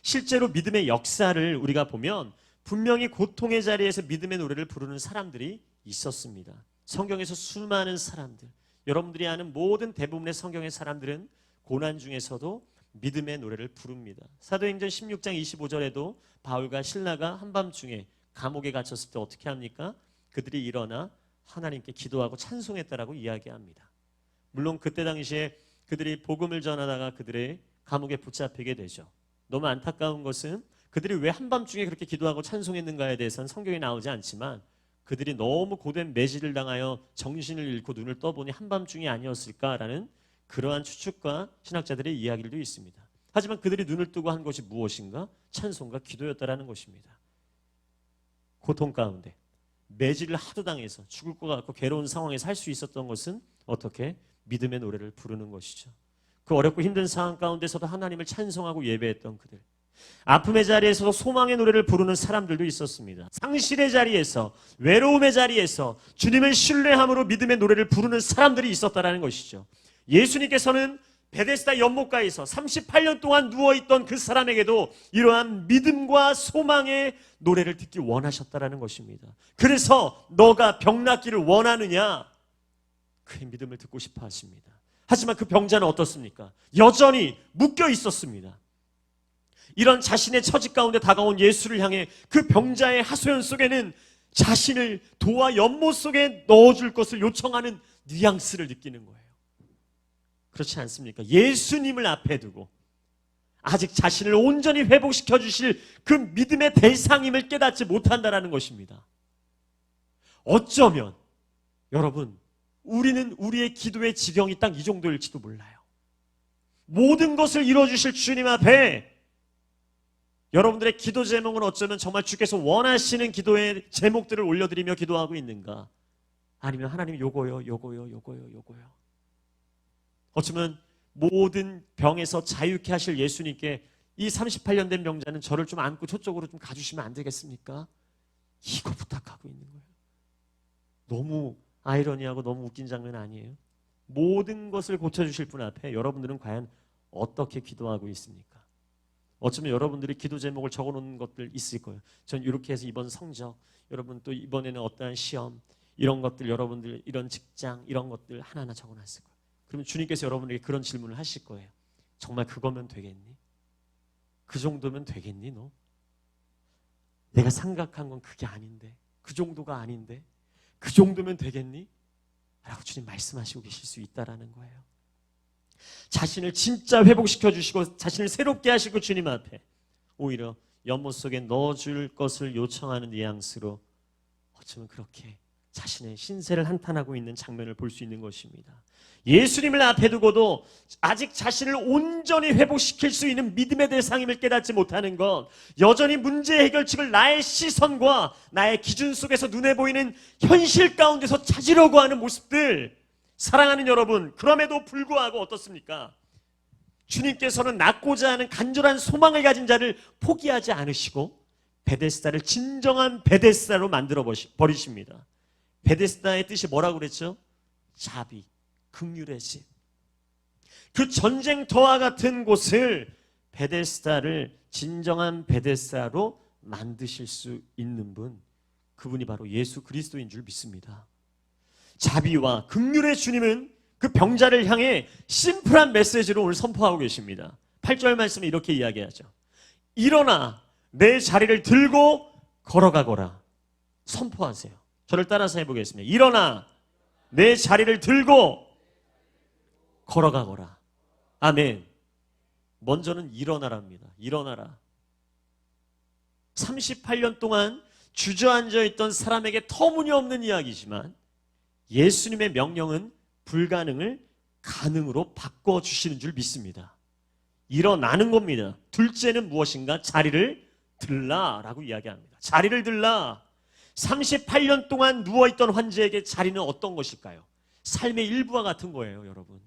실제로 믿음의 역사를 우리가 보면 분명히 고통의 자리에서 믿음의 노래를 부르는 사람들이 있었습니다. 성경에서 수많은 사람들, 여러분들이 아는 모든 대부분의 성경의 사람들은 고난 중에서도 믿음의 노래를 부릅니다. 사도행전 16장 25절에도 바울과 실라가 한밤중에 감옥에 갇혔을 때 어떻게 합니까? 그들이 일어나 하나님께 기도하고 찬송했다라고 이야기합니다. 물론 그때 당시에 그들이 복음을 전하다가 그들의 감옥에 붙잡히게 되죠. 너무 안타까운 것은 그들이 왜 한밤중에 그렇게 기도하고 찬송했는가에 대해서는 성경에 나오지 않지만 그들이 너무 고된 매질을 당하여 정신을 잃고 눈을 떠보니 한밤중이 아니었을까라는 그러한 추측과 신학자들의 이야기도 있습니다. 하지만 그들이 눈을 뜨고 한 것이 무엇인가? 찬송과 기도였다라는 것입니다. 고통 가운데 매질을 하도 당해서 죽을 것 같고 괴로운 상황에 살 수 있었던 것은 어떻게? 믿음의 노래를 부르는 것이죠. 그 어렵고 힘든 상황 가운데서도 하나님을 찬송하고 예배했던 그들. 아픔의 자리에서도 소망의 노래를 부르는 사람들도 있었습니다. 상실의 자리에서, 외로움의 자리에서 주님을 신뢰함으로 믿음의 노래를 부르는 사람들이 있었다는 것이죠. 예수님께서는 베데스다 연못가에서 38년 동안 누워있던 그 사람에게도 이러한 믿음과 소망의 노래를 듣기 원하셨다는 것입니다. 그래서 너가 병 낫기를 원하느냐? 그의 믿음을 듣고 싶어 하십니다. 하지만 그 병자는 어떻습니까? 여전히 묶여 있었습니다. 이런 자신의 처지 가운데 다가온 예수를 향해 그 병자의 하소연 속에는 자신을 도와 연못 속에 넣어줄 것을 요청하는 뉘앙스를 느끼는 거예요. 그렇지 않습니까? 예수님을 앞에 두고 아직 자신을 온전히 회복시켜 주실 그 믿음의 대상임을 깨닫지 못한다는 것입니다. 어쩌면 여러분, 우리는 우리의 기도의 지경이 딱 이 정도일지도 몰라요. 모든 것을 이루어주실 주님 앞에 여러분들의 기도 제목은 어쩌면 정말 주께서 원하시는 기도의 제목들을 올려드리며 기도하고 있는가? 아니면 하나님 요거요. 어쩌면 모든 병에서 자유케 하실 예수님께 이 38년 된 병자는 저를 좀 안고 저쪽으로 좀 가주시면 안 되겠습니까? 이거 부탁하고 있는 거예요. 너무 아이러니하고 너무 웃긴 장면 아니에요? 모든 것을 고쳐주실 분 앞에 여러분들은 과연 어떻게 기도하고 있습니까? 어쩌면 여러분들이 기도 제목을 적어놓은 것들 있을 거예요. 전 이렇게 해서 이번 성적, 여러분 또 이번에는 어떠한 시험, 이런 것들 여러분들 이런 직장 이런 것들 하나하나 적어놨을 거예요. 그러면 주님께서 여러분에게 그런 질문을 하실 거예요. 정말 그거면 되겠니? 그 정도면 되겠니 너? 내가 생각한 건 그게 아닌데, 그 정도가 아닌데 그 정도면 되겠니? 라고 주님 말씀하시고 계실 수 있다라는 거예요. 자신을 진짜 회복시켜 주시고 자신을 새롭게 하시고 주님 앞에 오히려 연못 속에 넣어줄 것을 요청하는 뉘앙스로 어쩌면 그렇게 자신의 신세를 한탄하고 있는 장면을 볼 수 있는 것입니다. 예수님을 앞에 두고도 아직 자신을 온전히 회복시킬 수 있는 믿음의 대상임을 깨닫지 못하는 것, 여전히 문제 해결책을 나의 시선과 나의 기준 속에서 눈에 보이는 현실 가운데서 찾으려고 하는 모습들, 사랑하는 여러분, 그럼에도 불구하고 어떻습니까? 주님께서는 낳고자 하는 간절한 소망을 가진 자를 포기하지 않으시고 베데스다를 진정한 베데스다로 만들어 버리십니다. 베데스다의 뜻이 뭐라고 그랬죠? 자비, 긍휼의 집. 그 전쟁터와 같은 곳을 베데스다를 진정한 베데스다로 만드실 수 있는 분, 그분이 바로 예수 그리스도인 줄 믿습니다. 자비와 긍휼의 주님은 그 병자를 향해 심플한 메시지로 오늘 선포하고 계십니다. 8절 말씀에 이렇게 이야기하죠. 일어나 내 자리를 들고 걸어가거라. 선포하세요. 저를 따라서 해보겠습니다. 일어나 내 자리를 들고 걸어가거라. 아멘. 먼저는 일어나랍니다. 일어나라. 38년 동안 주저앉아 있던 사람에게 터무니없는 이야기지만 예수님의 명령은 불가능을 가능으로 바꿔주시는 줄 믿습니다. 일어나는 겁니다. 둘째는 무엇인가? 자리를 들라라고 이야기합니다. 자리를 들라. 38년 동안 누워있던 환자에게 자리는 어떤 것일까요? 삶의 일부와 같은 거예요, 여러분.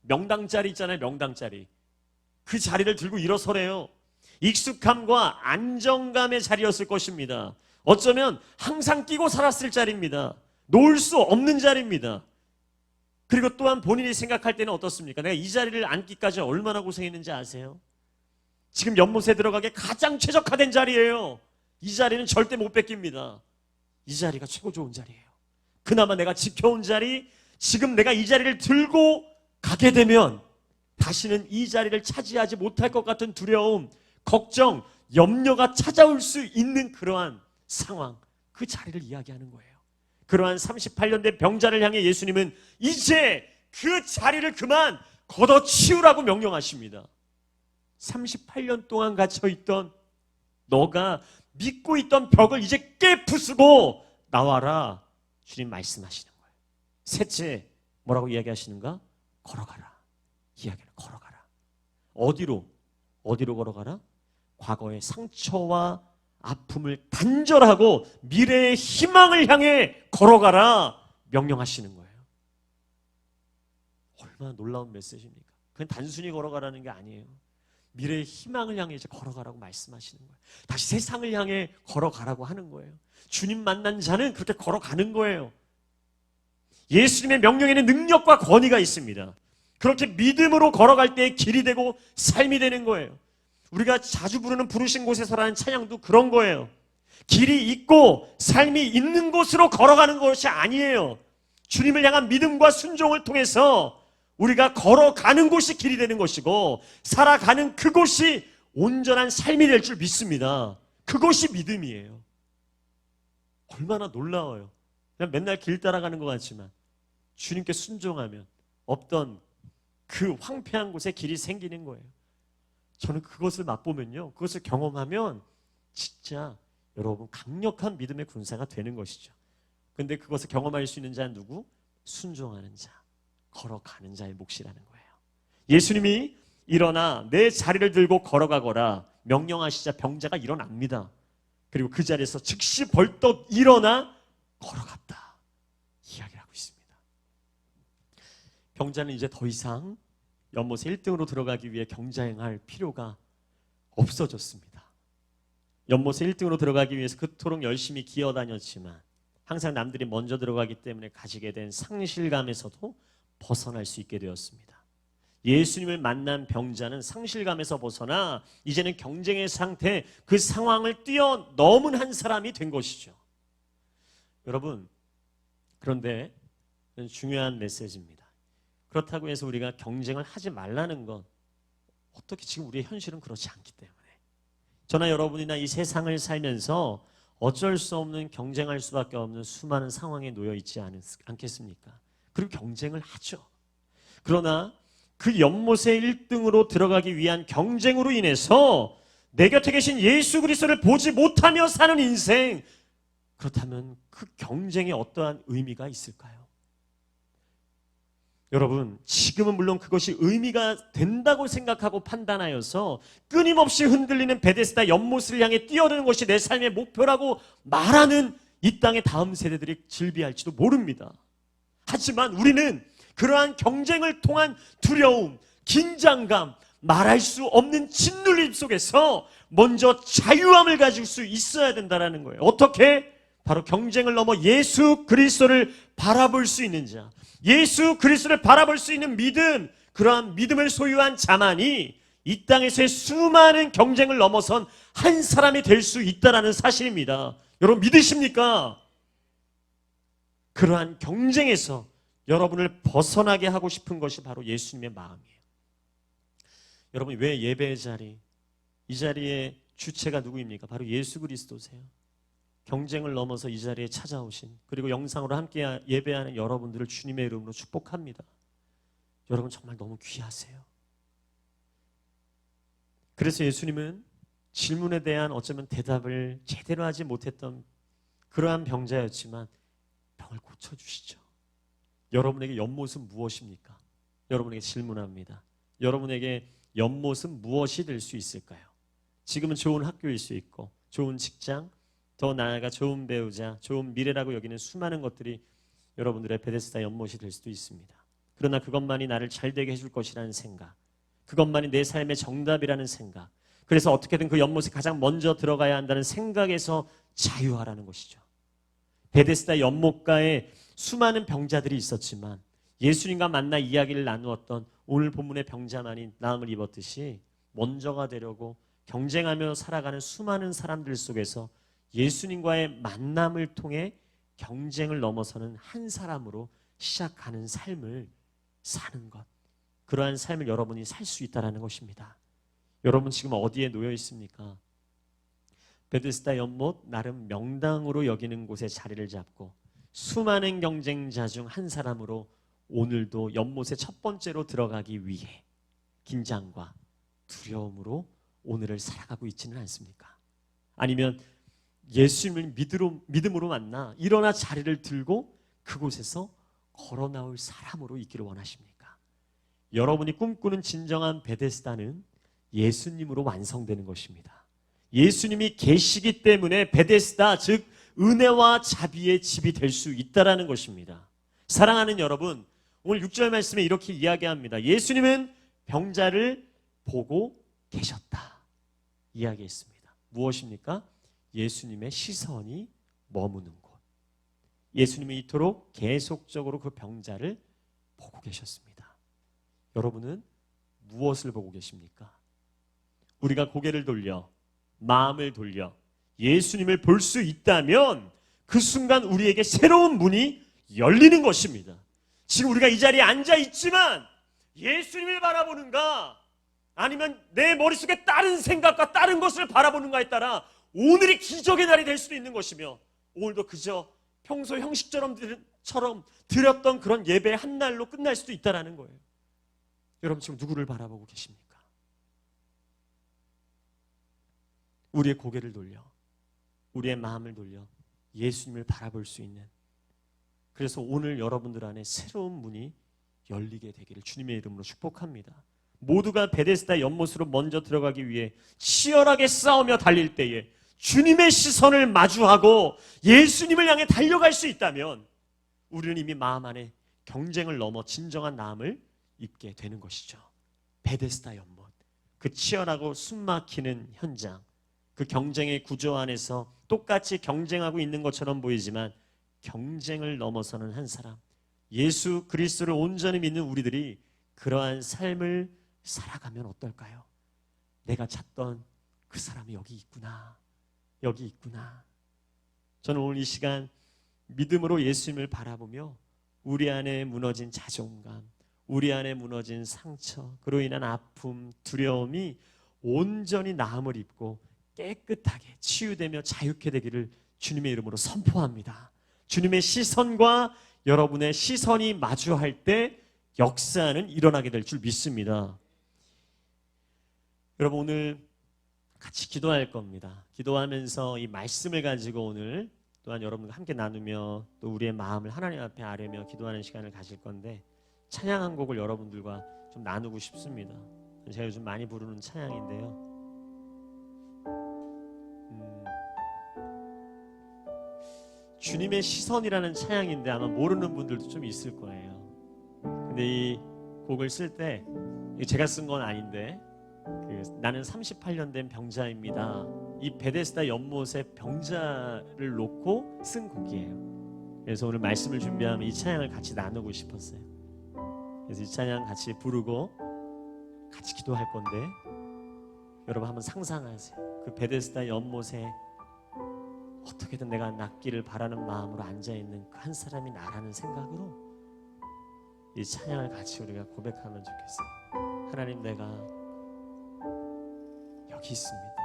명당자리 있잖아요, 명당자리. 그 자리를 들고 일어서래요. 익숙함과 안정감의 자리였을 것입니다. 어쩌면 항상 끼고 살았을 자리입니다. 놓을 수 없는 자리입니다. 그리고 또한 본인이 생각할 때는 어떻습니까? 내가 이 자리를 앉기까지 얼마나 고생했는지 아세요? 지금 연못에 들어가기에 가장 최적화된 자리예요. 이 자리는 절대 못 뺏깁니다. 이 자리가 최고 좋은 자리예요. 그나마 내가 지켜온 자리, 지금 내가 이 자리를 들고 가게 되면 다시는 이 자리를 차지하지 못할 것 같은 두려움, 걱정, 염려가 찾아올 수 있는 그러한 상황, 그 자리를 이야기하는 거예요. 그러한 38년 된 병자를 향해 예수님은 이제 그 자리를 그만 걷어치우라고 명령하십니다. 38년 동안 갇혀있던 너가 믿고 있던 벽을 이제 깨부수고 나와라. 주님 말씀하시는 거예요. 셋째, 뭐라고 이야기하시는가? 걸어가라. 이야기는 걸어가라. 어디로? 어디로 걸어가라? 과거의 상처와 아픔을 단절하고 미래의 희망을 향해 걸어가라 명령하시는 거예요. 얼마나 놀라운 메시지입니까? 그냥 단순히 걸어가라는 게 아니에요. 미래의 희망을 향해 이제 걸어가라고 말씀하시는 거예요. 다시 세상을 향해 걸어가라고 하는 거예요. 주님 만난 자는 그렇게 걸어가는 거예요. 예수님의 명령에는 능력과 권위가 있습니다. 그렇게 믿음으로 걸어갈 때의 길이 되고 삶이 되는 거예요. 우리가 자주 부르는 부르신 곳에서라는 찬양도 그런 거예요. 길이 있고 삶이 있는 곳으로 걸어가는 것이 아니에요. 주님을 향한 믿음과 순종을 통해서 우리가 걸어가는 곳이 길이 되는 것이고 살아가는 그곳이 온전한 삶이 될 줄 믿습니다. 그것이 믿음이에요. 얼마나 놀라워요. 그냥 맨날 길 따라가는 것 같지만 주님께 순종하면 없던 그 황폐한 곳에 길이 생기는 거예요. 저는 그것을 맛보면요, 그것을 경험하면 진짜 여러분 강력한 믿음의 군사가 되는 것이죠. 근데 그것을 경험할 수 있는 자는 누구? 순종하는 자, 걸어가는 자의 몫이라는 거예요. 예수님이 일어나 내 자리를 들고 걸어가거라 명령하시자 병자가 일어납니다. 그리고 그 자리에서 즉시 벌떡 일어나 걸어갔다 이야기를 하고 있습니다. 병자는 이제 더 이상 연못에 1등으로 들어가기 위해 경쟁할 필요가 없어졌습니다. 연못에 1등으로 들어가기 위해서 그토록 열심히 기어다녔지만 항상 남들이 먼저 들어가기 때문에 가지게 된 상실감에서도 벗어날 수 있게 되었습니다. 예수님을 만난 병자는 상실감에서 벗어나 이제는 경쟁의 상태, 그 상황을 뛰어넘은 한 사람이 된 것이죠. 여러분, 그런데 중요한 메시지입니다. 그렇다고 해서 우리가 경쟁을 하지 말라는 건 어떻게 지금 우리의 현실은 그렇지 않기 때문에 저나 여러분이나 이 세상을 살면서 어쩔 수 없는 경쟁할 수밖에 없는 수많은 상황에 놓여 있지 않겠습니까? 그리고 경쟁을 하죠. 그러나 그 연못의 1등으로 들어가기 위한 경쟁으로 인해서 내 곁에 계신 예수 그리스도를 보지 못하며 사는 인생, 그렇다면 그 경쟁에 어떠한 의미가 있을까요? 여러분, 지금은 물론 그것이 의미가 된다고 생각하고 판단하여서 끊임없이 흔들리는 베데스다 연못을 향해 뛰어드는 것이 내 삶의 목표라고 말하는 이 땅의 다음 세대들이 즐비할지도 모릅니다. 하지만 우리는 그러한 경쟁을 통한 두려움, 긴장감, 말할 수 없는 짓눌림 속에서 먼저 자유함을 가질 수 있어야 된다는 거예요. 어떻게? 바로 경쟁을 넘어 예수 그리스도를 바라볼 수 있는 자, 예수 그리스도를 바라볼 수 있는 믿음, 그러한 믿음을 소유한 자만이 이 땅에서의 수많은 경쟁을 넘어선 한 사람이 될 수 있다는 사실입니다. 여러분 믿으십니까? 그러한 경쟁에서 여러분을 벗어나게 하고 싶은 것이 바로 예수님의 마음이에요. 여러분, 왜 예배의 자리, 이 자리의 주체가 누구입니까? 바로 예수 그리스도세요. 경쟁을 넘어서 이 자리에 찾아오신, 그리고 영상으로 함께 예배하는 여러분들을 주님의 이름으로 축복합니다. 여러분 정말 너무 귀하세요. 그래서 예수님은 질문에 대한 어쩌면 대답을 제대로 하지 못했던 그러한 병자였지만 병을 고쳐주시죠. 여러분에게 연못은 무엇입니까? 여러분에게 질문합니다. 여러분에게 연못은 무엇이 될 수 있을까요? 지금은 좋은 학교일 수 있고, 좋은 직장, 더 나아가 좋은 배우자, 좋은 미래라고 여기는 수많은 것들이 여러분들의 베데스다 연못이 될 수도 있습니다. 그러나 그것만이 나를 잘되게 해줄 것이라는 생각, 그것만이 내 삶의 정답이라는 생각, 그래서 어떻게든 그 연못에 가장 먼저 들어가야 한다는 생각에서 자유하라는 것이죠. 베데스다 연못가에 수많은 병자들이 있었지만 예수님과 만나 이야기를 나누었던 오늘 본문의 병자만이 나음을 입었듯이 먼저가 되려고 경쟁하며 살아가는 수많은 사람들 속에서 예수님과의 만남을 통해 경쟁을 넘어서는 한 사람으로 시작하는 삶을 사는 것, 그러한 삶을 여러분이 살 수 있다는 것입니다. 여러분 지금 어디에 놓여 있습니까? 베데스다 연못, 나름 명당으로 여기는 곳에 자리를 잡고 수많은 경쟁자 중 한 사람으로 오늘도 연못의 첫 번째로 들어가기 위해 긴장과 두려움으로 오늘을 살아가고 있지는 않습니까? 아니면 예수님을 믿음으로 만나 일어나 자리를 들고 그곳에서 걸어 나올 사람으로 있기를 원하십니까? 여러분이 꿈꾸는 진정한 베데스다는 예수님으로 완성되는 것입니다. 예수님이 계시기 때문에 베데스다, 즉 은혜와 자비의 집이 될 수 있다는 것입니다. 사랑하는 여러분, 오늘 6절 말씀에 이렇게 이야기합니다. 예수님은 병자를 보고 계셨다 이야기했습니다. 무엇입니까? 예수님의 시선이 머무는 곳. 예수님이 이토록 계속적으로 그 병자를 보고 계셨습니다. 여러분은 무엇을 보고 계십니까? 우리가 고개를 돌려, 마음을 돌려 예수님을 볼 수 있다면 그 순간 우리에게 새로운 문이 열리는 것입니다. 지금 우리가 이 자리에 앉아 있지만 예수님을 바라보는가? 아니면 내 머릿속에 다른 생각과 다른 것을 바라보는가에 따라 오늘이 기적의 날이 될 수도 있는 것이며, 오늘도 그저 평소 형식처럼 드렸던 그런 예배 한 날로 끝날 수도 있다는 거예요. 여러분 지금 누구를 바라보고 계십니까? 우리의 고개를 돌려, 우리의 마음을 돌려 예수님을 바라볼 수 있는, 그래서 오늘 여러분들 안에 새로운 문이 열리게 되기를 주님의 이름으로 축복합니다. 모두가 베데스다 연못으로 먼저 들어가기 위해 치열하게 싸우며 달릴 때에 주님의 시선을 마주하고 예수님을 향해 달려갈 수 있다면 우리는 이미 마음 안에 경쟁을 넘어 진정한 나음을 입게 되는 것이죠. 베데스다 연못, 그 치열하고 숨막히는 현장, 그 경쟁의 구조 안에서 똑같이 경쟁하고 있는 것처럼 보이지만 경쟁을 넘어서는 한 사람, 예수 그리스도를 온전히 믿는 우리들이 그러한 삶을 살아가면 어떨까요? 내가 찾던 그 사람이 여기 있구나, 여기 있구나. 저는 오늘 이 시간 믿음으로 예수님을 바라보며 우리 안에 무너진 자존감, 우리 안에 무너진 상처, 그로 인한 아픔, 두려움이 온전히 나음을 입고 깨끗하게 치유되며 자유케 되기를 주님의 이름으로 선포합니다. 주님의 시선과 여러분의 시선이 마주할 때 역사는 일어나게 될 줄 믿습니다. 여러분 오늘 같이 기도할 겁니다. 기도하면서 이 말씀을 가지고 오늘 또한 여러분과 함께 나누며 또 우리의 마음을 하나님 앞에 아뢰며 기도하는 시간을 가질 건데, 찬양 한 곡을 여러분들과 좀 나누고 싶습니다. 제가 요즘 많이 부르는 찬양인데요, 주님의 시선이라는 찬양인데 아마 모르는 분들도 좀 있을 거예요. 근데 이 곡을 쓸 때 제가 쓴 건 아닌데 나는 38년 된 병자입니다, 이 베데스다 연못에 병자를 놓고 쓴 곡이에요. 그래서 오늘 말씀을 준비하면 이 찬양을 같이 나누고 싶었어요. 그래서 이 찬양 같이 부르고 같이 기도할 건데, 여러분 한번 상상하세요. 그 베데스다 연못에 어떻게든 내가 낫기를 바라는 마음으로 앉아있는 그 한 사람이 나라는 생각으로 이 찬양을 같이 우리가 고백하면 좋겠어요. 하나님, 내가 여기 있습니다.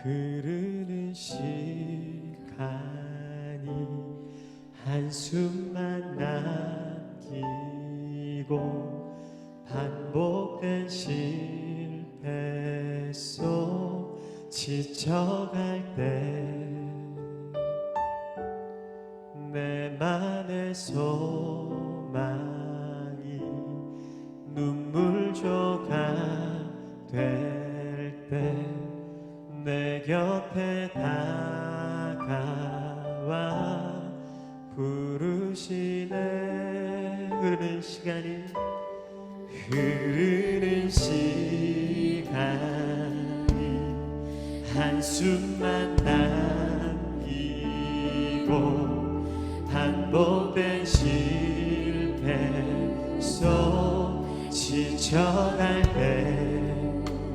흐르는 시간이 한숨만 남기고 반복된 실패 속 지쳐갈 때 내 맘의 소망이 눈물조각 될 때 내 곁에 다가와 부르시네. 흐르는 시간이 한숨만 남기고 반복된 실패 속 지쳐갈 때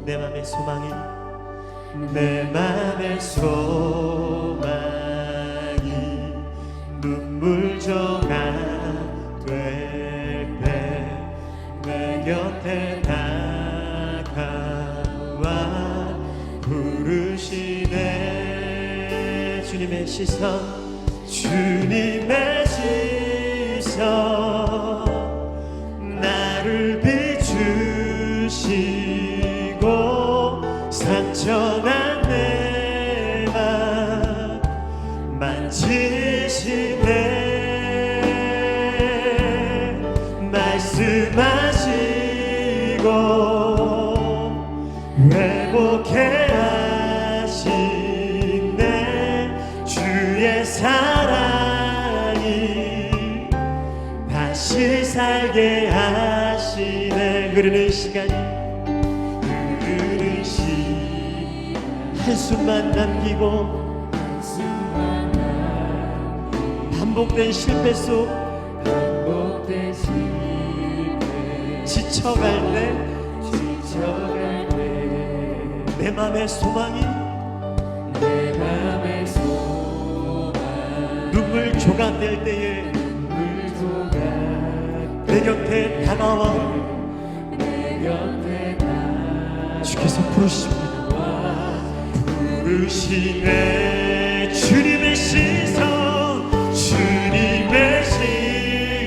내 맘의 소망이 눈물 조각 될 때 내 곁에 다가와 부르시네. 주님의 시선 나를 비추시고 상처난 내 맘 만지시네. 말씀하시고 회복해 하시네. 주의 사랑이 다시 살게 하시네. 흐르는 시간이 한숨만 남기고 반복된 실패 속 지쳐갈 때 내 맘의 소망이 눈물 조각될 때에 내 곁에 다가와 주께서 부르십니다. 부르시네 주님의 시선, 주님의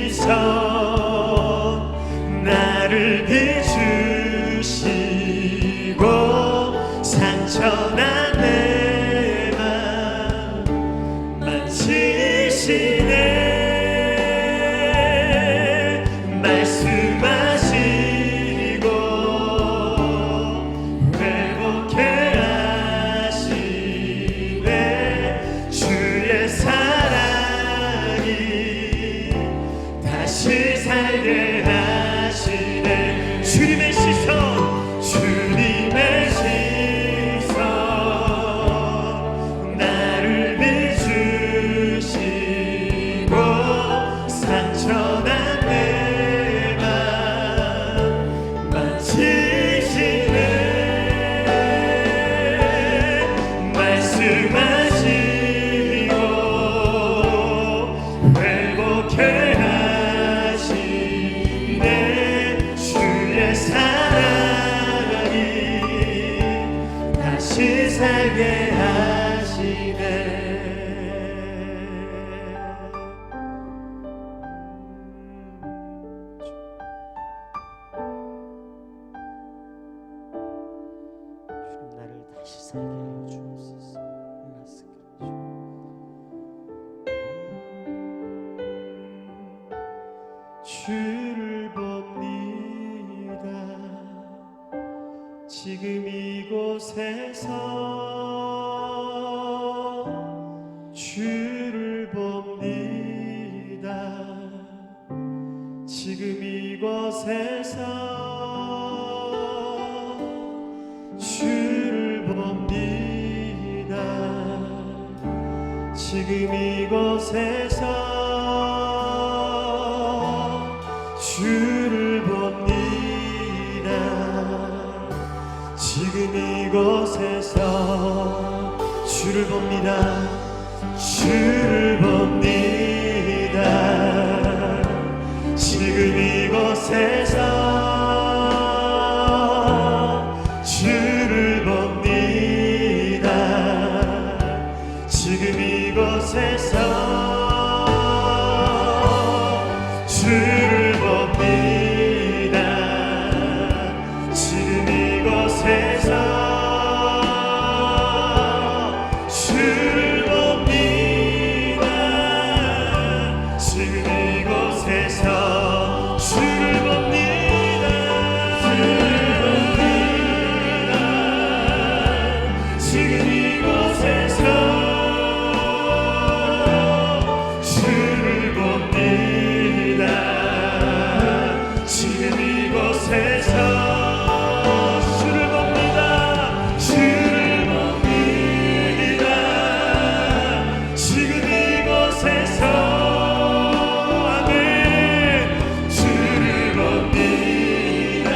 시선, 나를 비추시고 상처난 내 맘 만지시네. 말씀하시고 회복해 하시네. 주의 사랑이 다시 살게 하시네. 주님의 시선, 주님의 시선, 나를 비추시고 상처난 내 맘 만지시네. 말씀하시고 회복해 하시네. 주의 사랑이 다시 살게 하시네. 주님 나를 다시 살게 하여 주옵소서. 주를 봅니다. 지금 이곳에서 주를 봅니다. 지금 이곳에서 주를 봅니다. 지금 이곳에서 주를 봅니다. 지금 이곳에서 주를 봅니다. 주를 봅니다. 지금 이곳에서 주를 봅니다. 지금 이곳에서 주를 봅니다. 지금 이곳에서 주를 봅니다. 지금 이곳에서 주를 봅니다. 지금 이곳에서 주를 봅니다. 지금 이곳에서 주를 봅니다. 주를 봅니다. 지금 이곳에서 아멘. 주를 봅니다.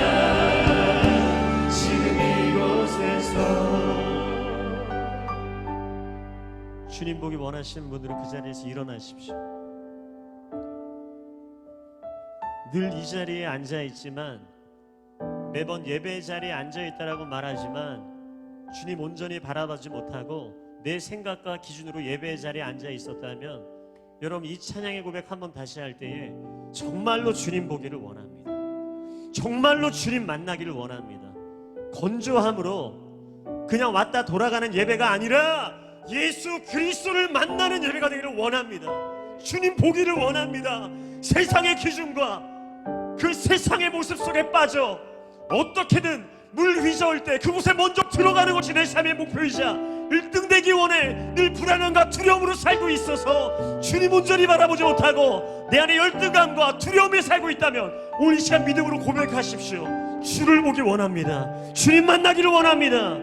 지금 이곳에서. 주님 보기 원하시는 분들은 그 자리에서 일어나십시오. 늘 이 자리에 앉아있지만 매번 예배 자리에 앉아있다라고 말하지만 주님 온전히 바라보지 못하고 내 생각과 기준으로 예배 자리에 앉아있었다면 여러분 이 찬양의 고백 한번 다시 할 때에 정말로 주님 보기를 원합니다. 정말로 주님 만나기를 원합니다. 건조함으로 그냥 왔다 돌아가는 예배가 아니라 예수 그리스도를 만나는 예배가 되기를 원합니다. 주님 보기를 원합니다. 세상의 기준과 그 세상의 모습 속에 빠져 어떻게든 물 휘저을 때 그곳에 먼저 들어가는 것이 내 삶의 목표이자 1등 되기 원해 늘 불안함과 두려움으로 살고 있어서 주님 온전히 바라보지 못하고 내 안에 열등감과 두려움에 살고 있다면 오늘 이 시간 믿음으로 고백하십시오. 주를 보기 원합니다. 주님 만나기를 원합니다.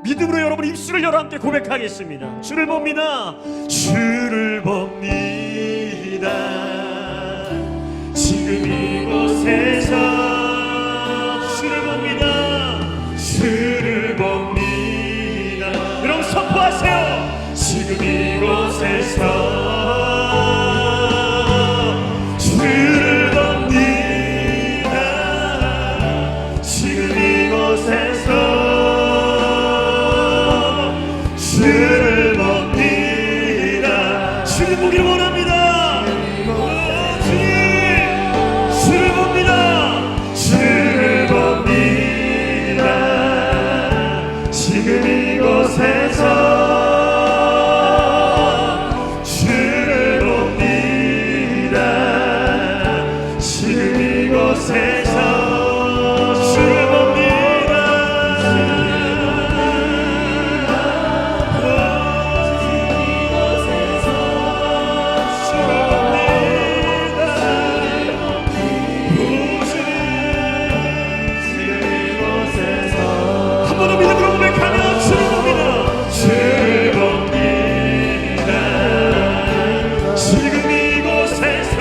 믿음으로 여러분 입술을 열어 함께 고백하겠습니다. 주를 봅니다. 주를 봅니다. 지금 이곳에서 주를 봅니다. 주를 봅니다. 여러분 선포하세요. 지금 이곳에서 주를 봅니다. 주님 보기를 원합니다. 주님 주를 봅니다. 주를 봅니다. 지금 이곳에서 주를 봅니다. 지금 이곳에서 주를 봅니다. 한 번 더 믿음으로 고백하며 주를 봅니다. 주를 봅니다. 지금 이곳에서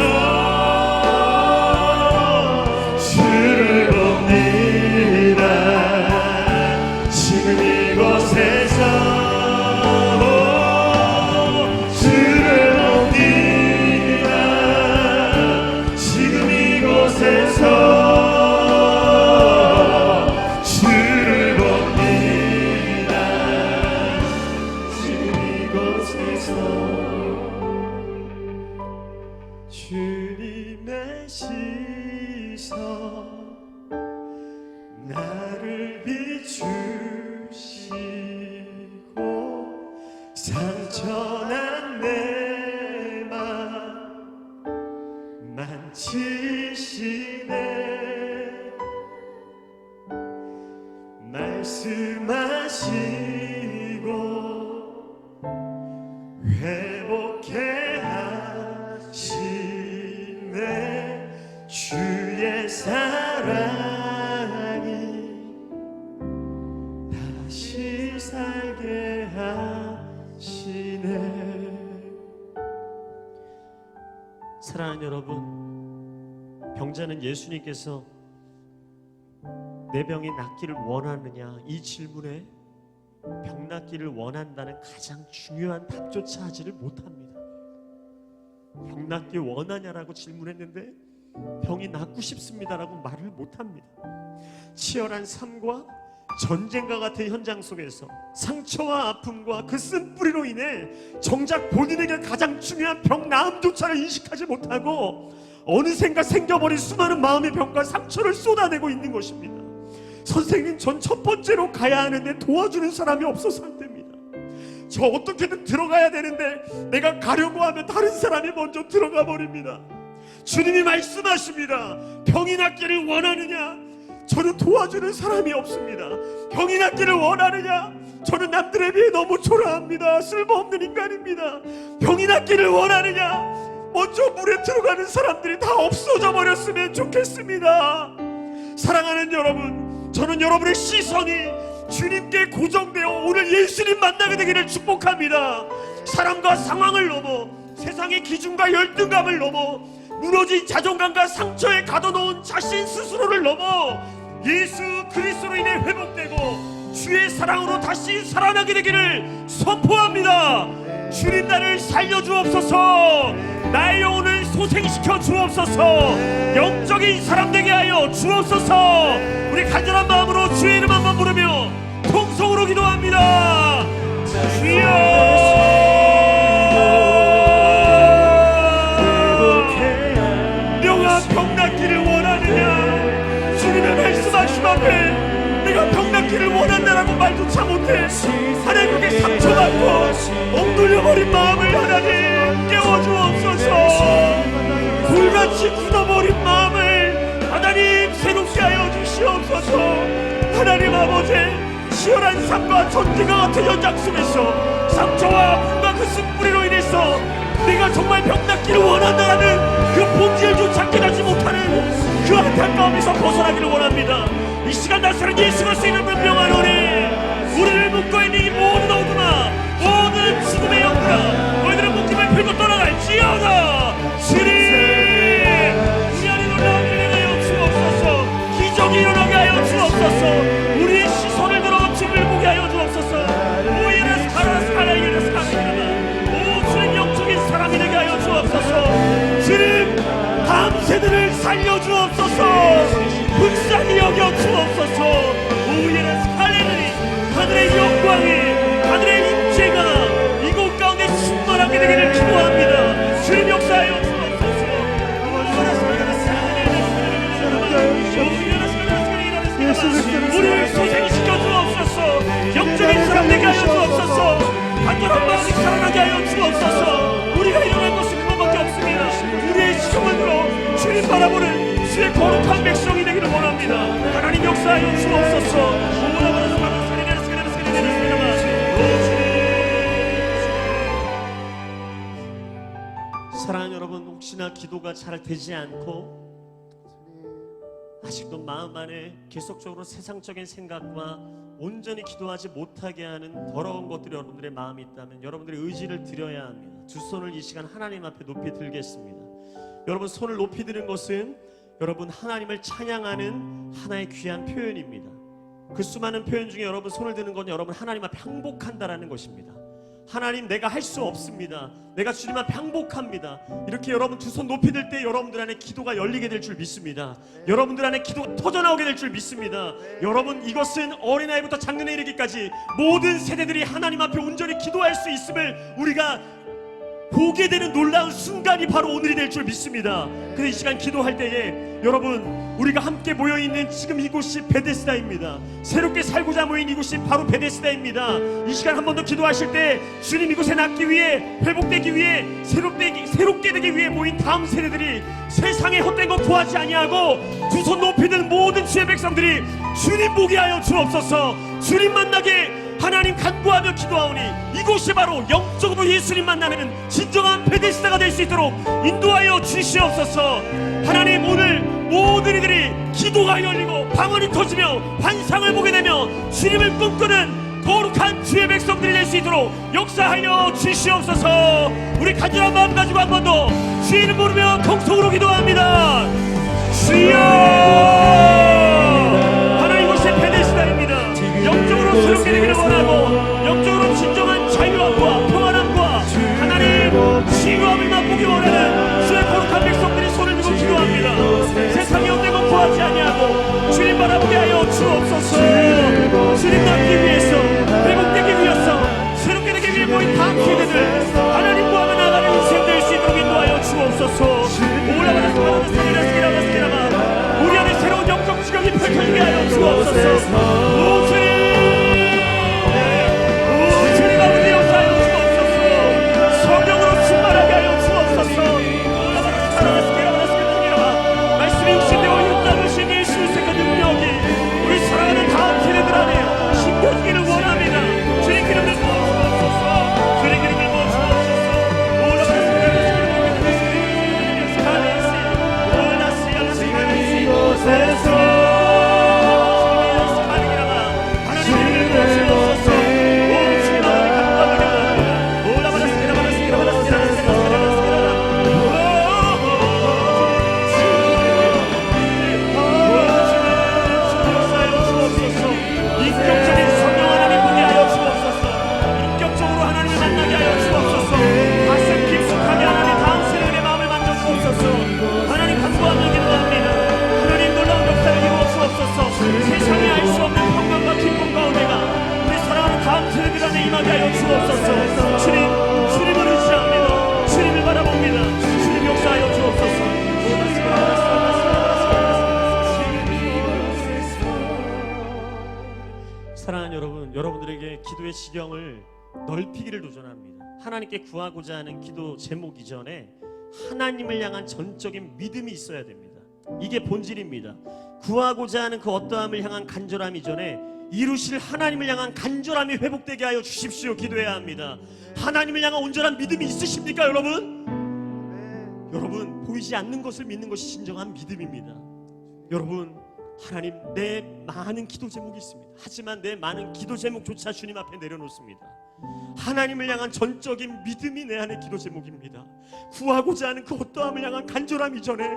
주를 봅니다. 지금 이곳에서 주를 봅니다. 지금 이곳에서 주를 봅니다. 지금 이곳에서 주님의 시선 나를 비추시고 상처난 내 맘 만지시네. 말씀하시고 회복해 하시네. 주의 사랑이 다시 살게 하시네. 사랑하는 여러분, 병자는 예수님께서 내 병이 낫기를 원하느냐, 이 질문에 병 낫기를 원한다는 가장 중요한 답조차 하지를 못합니다. 병 낫기 원하냐라고 질문했는데 병이 낫고 싶습니다라고 말을 못합니다. 치열한 삶과 전쟁과 같은 현장 속에서 상처와 아픔과 그 쓴뿌리로 인해 정작 본인에게 가장 중요한 병 나음조차를 인식하지 못하고 어느샌가 생겨버린 수많은 마음의 병과 상처를 쏟아내고 있는 것입니다. 선생님, 전 첫 번째로 가야 하는데 도와주는 사람이 없어서 안 됩니다. 저 어떻게든 들어가야 되는데 내가 가려고 하면 다른 사람이 먼저 들어가 버립니다. 주님이 말씀하십니다. 병이 낫기를 원하느냐? 저는 도와주는 사람이 없습니다. 병이 낫기를 원하느냐? 저는 남들에 비해 너무 초라합니다. 쓸모없는 인간입니다. 병이 낫기를 원하느냐? 먼저 물에 들어가는 사람들이 다 없어져 버렸으면 좋겠습니다. 사랑하는 여러분, 저는 여러분의 시선이 주님께 고정되어 오늘 예수님 만나게 되기를 축복합니다. 사람과 상황을 넘어 세상의 기준과 열등감을 넘어 무너진 자존감과 상처에 가둬놓은 자신 스스로를 넘어 예수 그리스도로 인해 회복되고 주의 사랑으로 다시 살아나게 되기를 선포합니다. 주님, 나를 살려주옵소서. 나의 영혼을 소생시켜 주옵소서. 영적인 사람 되게 하여 주옵소서. 우리 간절한 마음으로 주의 이름 한번 부르며 통성으로 기도합니다. 주여, 병 낫기를 원하느냐? 주님의 말씀하심 앞에 내가 병 낫기를 원한다라고 말조차 못해 하나님께 상처받고 엉돌려버린 마음을 하나님 깨워주옵소서. 불같이 굳어버린 마음을 하나님 새롭게 하여 주시옵소서. 하나님 아버지, 치열한 삶과 전쟁과 같은 현장 속에서 상처와 아픔과 그 쓴뿌리로 인해서 내가 정말 병 낫기를 원한다는 그 본질조차 깨닫지 못하는 그 안타까움에서 벗어나기를 원합니다. 이 시간 나사는 예수가 쓰이는 분명하노니 우리를 묶고 있는 이 모든 어둠아, 모든 죽음의 영구라 너희들의 묶임을 풀고 떠나갈지어다. 주님, 우리 안에 놀라운 일을 하여 주옵소서. 기적이 일어나게 하여 주옵소서. 우리의 시선을 들어 주님을 보게 하여 주옵소서. 오이레스 카라스 카라이레스 카라이레스. 오 주님, 영적인 사람이 되게 하여 주옵소서. 주님, 다음 세대를 살려주옵소서. 불쌍히 여겨 주옵소서. 오이레스 할렐루야. 하늘의 영광이, 하늘의 임재가 다시 살아나게 하여 주옵소서. 우리가 일어날 것은 그것밖에 없습니다. 우리의 시종을 들어 주님 바라보는 주의 거룩한 백성이 되기를 원합니다. 하나님 역사하여 주옵소서. 사랑하는 여러분, 혹시나 기도가 잘 되지 않고 아직도 마음 안에 계속적으로 세상적인 생각과 온전히 기도하지 못하게 하는 더러운 것들이 여러분들의 마음이 있다면 여러분들의 의지를 드려야 합니다. 두 손을 이 시간 하나님 앞에 높이 들겠습니다. 여러분, 손을 높이 드는 것은 여러분 하나님을 찬양하는 하나의 귀한 표현입니다. 그 수많은 표현 중에 여러분 손을 드는 건 여러분 하나님 앞에 항복한다라는 것입니다. 하나님, 내가 할 수 없습니다. 내가 주님 앞에 항복합니다. 이렇게 여러분 두 손 높이 들 때 여러분들 안에 기도가 열리게 될 줄 믿습니다. 여러분들 안에 기도가 터져나오게 될 줄 믿습니다. 여러분, 이것은 어린아이부터 장년에 이르기까지 모든 세대들이 하나님 앞에 온전히 기도할 수 있음을 우리가 보게 되는 놀라운 순간이 바로 오늘이 될 줄 믿습니다. 그래서 이 시간 기도할 때에 여러분, 우리가 함께 모여있는 지금 이곳이 베데스다입니다. 새롭게 살고자 모인 이곳이 바로 베데스다입니다. 이 시간 한 번 더 기도하실 때 주님 이곳에 낫기 위해, 회복되기 위해, 새롭게 되기 위해 모인 다음 세대들이 세상에 헛된 것 구하지 아니하고 두 손 높이 든 모든 주의 백성들이 주님 보게 하여 주옵소서. 주님 만나게 하나님 간구하며 기도하오니 이곳이 바로 영적으로 예수님 만나는 진정한 베데스다가 될 수 있도록 인도하여 주시옵소서. 하나님, 오늘 모든 이들이 기도가 열리고 방언이 터지며 환상을 보게 되며 주님을 꿈꾸는 거룩한 주의 백성들이 될 수 있도록 역사하여 주시옵소서. 우리 간절한 마음 가지고 한 번 더 주의 이름 부르며 통성으로 기도합니다. 주여! 하나님, 이곳이 베데스다입니다. 영적으로 새롭게 되기를 원하고 영적으로 진정한 자유함과 평안함과 하나님 치유함을 맛보기 원하는 주의 거룩한 백성들이 손을 들고 기도합니다. 세상에 없는 것 구하지 아니하고 주님 바라보게 하여 주옵소서. 주님 낫기 위해서, 회복되기 위해서, 새롭게 되기 위해 모인 다음 세대들 하나님 구하며 나가는 인생 될 수 있도록 인도하여 주옵소서. 우리 안에 새로운 영적 지경이 펼쳐지게 하여 주옵소서. 주님 아버지 역사하여 주옵소서. 성령으로 충만하게 하여 주옵소서. 말씀이 육신되어 육자되신 예수의 그 능력이 우리 사랑하는 다음 세대들 안에 심겨지기를 원합니다. 주님 기름을 부어주옵소서. 주님 기름을 부어주옵소서. 세상에 알 수 없는 평강과 기쁨 가운데가 우리 사랑하는 다음 세대들 안에 임하게 하여 주옵소서. 주님을 의지합니다. 주님을 바라봅니다. 주님 역사하여 주옵소서. 사랑하는 여러분, 여러분들에게 기도의 지경을 넓히기를 도전합니다. 하나님께 구하고자 하는 기도 제목 이전에 하나님을 향한 전적인 믿음이 있어야 됩니다. 이게 본질입니다. 구하고자 하는 그 어떠함을 향한 간절함 이전에 이루실 하나님을 향한 간절함이 회복되게 하여 주십시오. 기도해야 합니다. 하나님을 향한 온전한 믿음이 있으십니까, 여러분? 여러분, 보이지 않는 것을 믿는 것이 진정한 믿음입니다. 여러분, 하나님, 내 많은 기도 제목이 있습니다. 하지만 내 많은 기도 제목조차 주님 앞에 내려놓습니다. 하나님을 향한 전적인 믿음이 내 안의 기도 제목입니다. 구하고자 하는 그 어떠함을 향한 간절함 이전에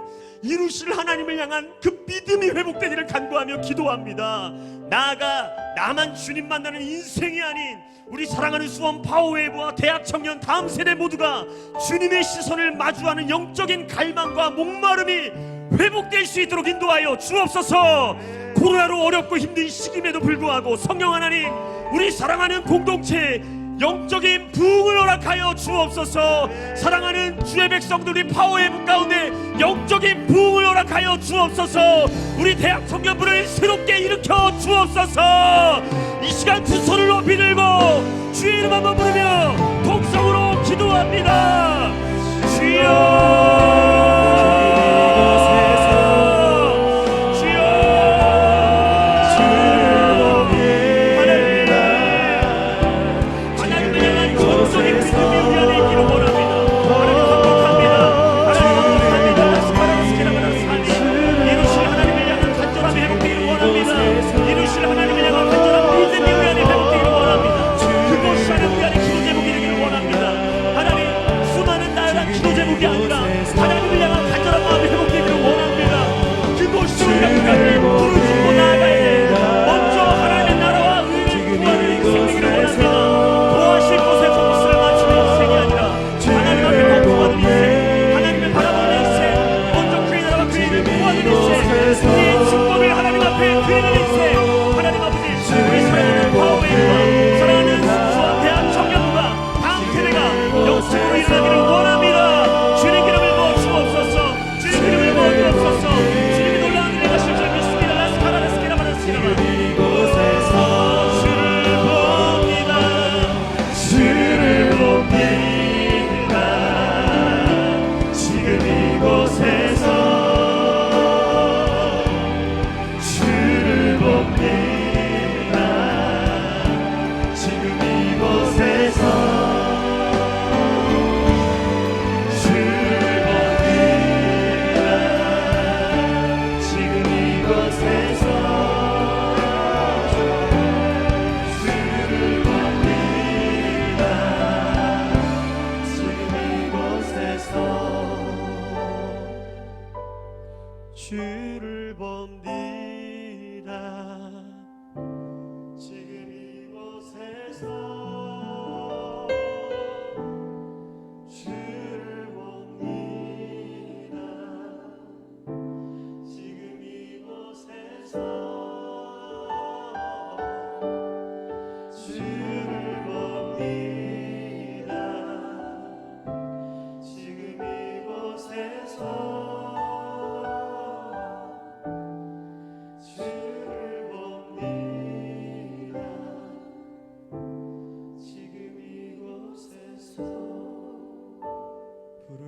이루실 하나님을 향한 그 믿음이 회복되기를 간구하며 기도합니다. 나아가 나만 주님 만나는 인생이 아닌 우리 사랑하는 수원 파워웨이브와 대학 청년 다음 세대 모두가 주님의 시선을 마주하는 영적인 갈망과 목마름이 회복될 수 있도록 인도하여 주옵소서. 코로나로 어렵고 힘든 시기임에도 불구하고 성령 하나님, 우리 사랑하는 공동체 영적인 부흥을 허락하여 주옵소서. 사랑하는 주의 백성들이 파워웨이브 가운데 영적인 부흥을 허락하여 주옵소서. 우리 대학 청년부를 새롭게 일으켜 주옵소서. 이 시간 두 손을 높이 들고 주의 이름 한번 부르며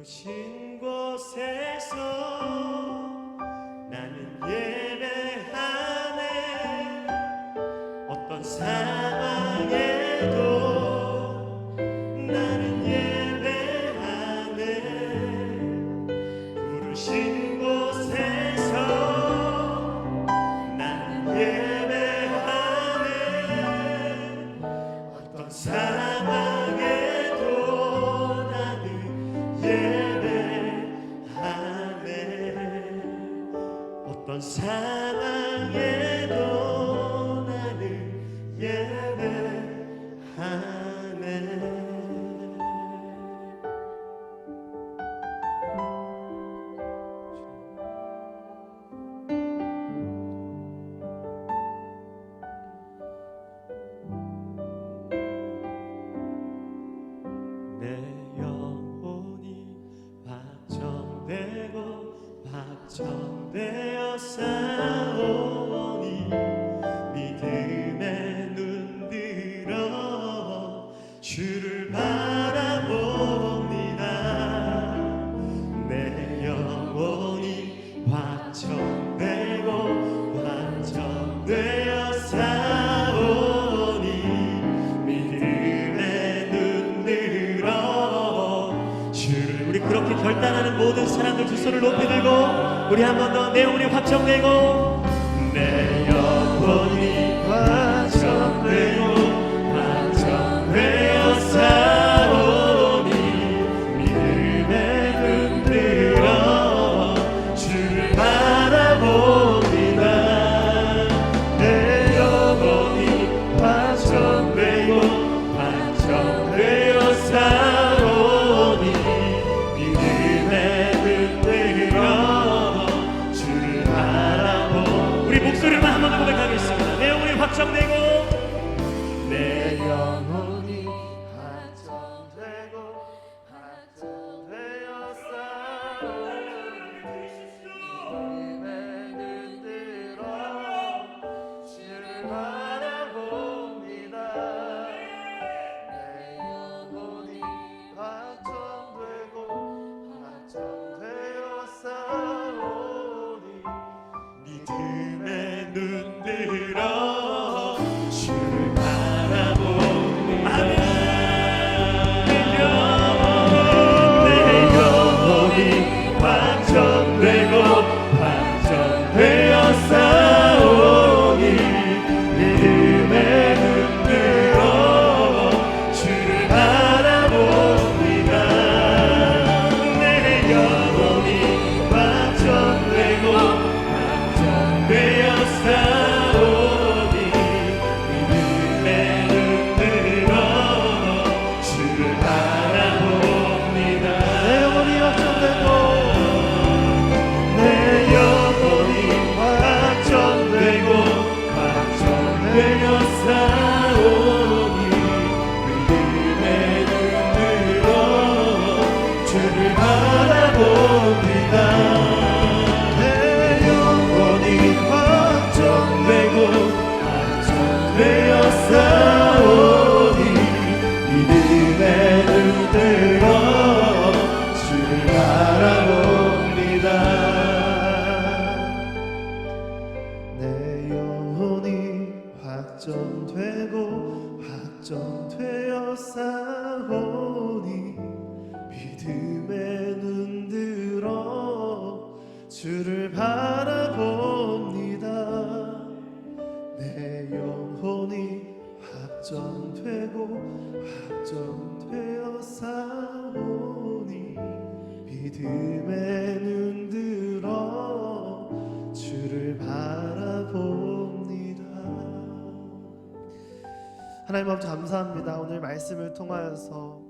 부르신 곳에서 나는 예배하네. 어떤 상황에도 나는 예배하네. 부르신 곳에서 나는 예배하네. 어떤 상황에도 나는 예배하네. 어떤 상황에도 나는 예배하네. 내 영혼이 확정되고 확정되어 싸우니 믿음에 눈들어 주를 바라봅니다. 내 영혼이 확정되고 확정되어 싸우니 믿음에 눈들어 주를. 우리 그렇게 결단하는 모든 사람들 두 손을 높이 들고 우리 한 번 더 내 영혼이 확정되고 내 영혼이 확정되고 확정되어 싸우니 믿음에 눈들어 주를 바라봅니다. 내 영혼이 확정되고 확정되어 싸우니 믿음에 눈들어 주를 바라보. 우리 목소리만 한 번 더 고백하겠습니다. 내 영혼이 확정되고 내 영혼이 확정되고 확정되어 싸우니 믿음에 눈들어 주를 바라봅니다. 내 영혼이 확정되고 확정되어 싸우니 믿음에 눈들어 주를 바라봅니다. 아멘. 내 영혼이 확정되고 확정되어 싸우니 믿음에 눈들어 주를 바라봅니다. 내 영혼이 확정되고 확정되어 싸우니 믿음에 눈들어 주를 바라봅니다. 내 영혼이 확정되고 내 영혼이 확정되고 확정되어 싸우니 믿음에 눈들어 주를 바라봅니다. 내 영혼이 확정되고 확정되어 싸우니 믿음에 눈들어 주를 바라봅니다. 내 영혼이 확정되고 확정되어 싸우니 믿음에 눈들어 주를 바라봅니다. 내 영혼이 확정되고 확정되어 싸우니 믿음에 눈들어 주를 바라봅니다. 하나님 아버지 감사합니다. 오늘 말씀을 통하여서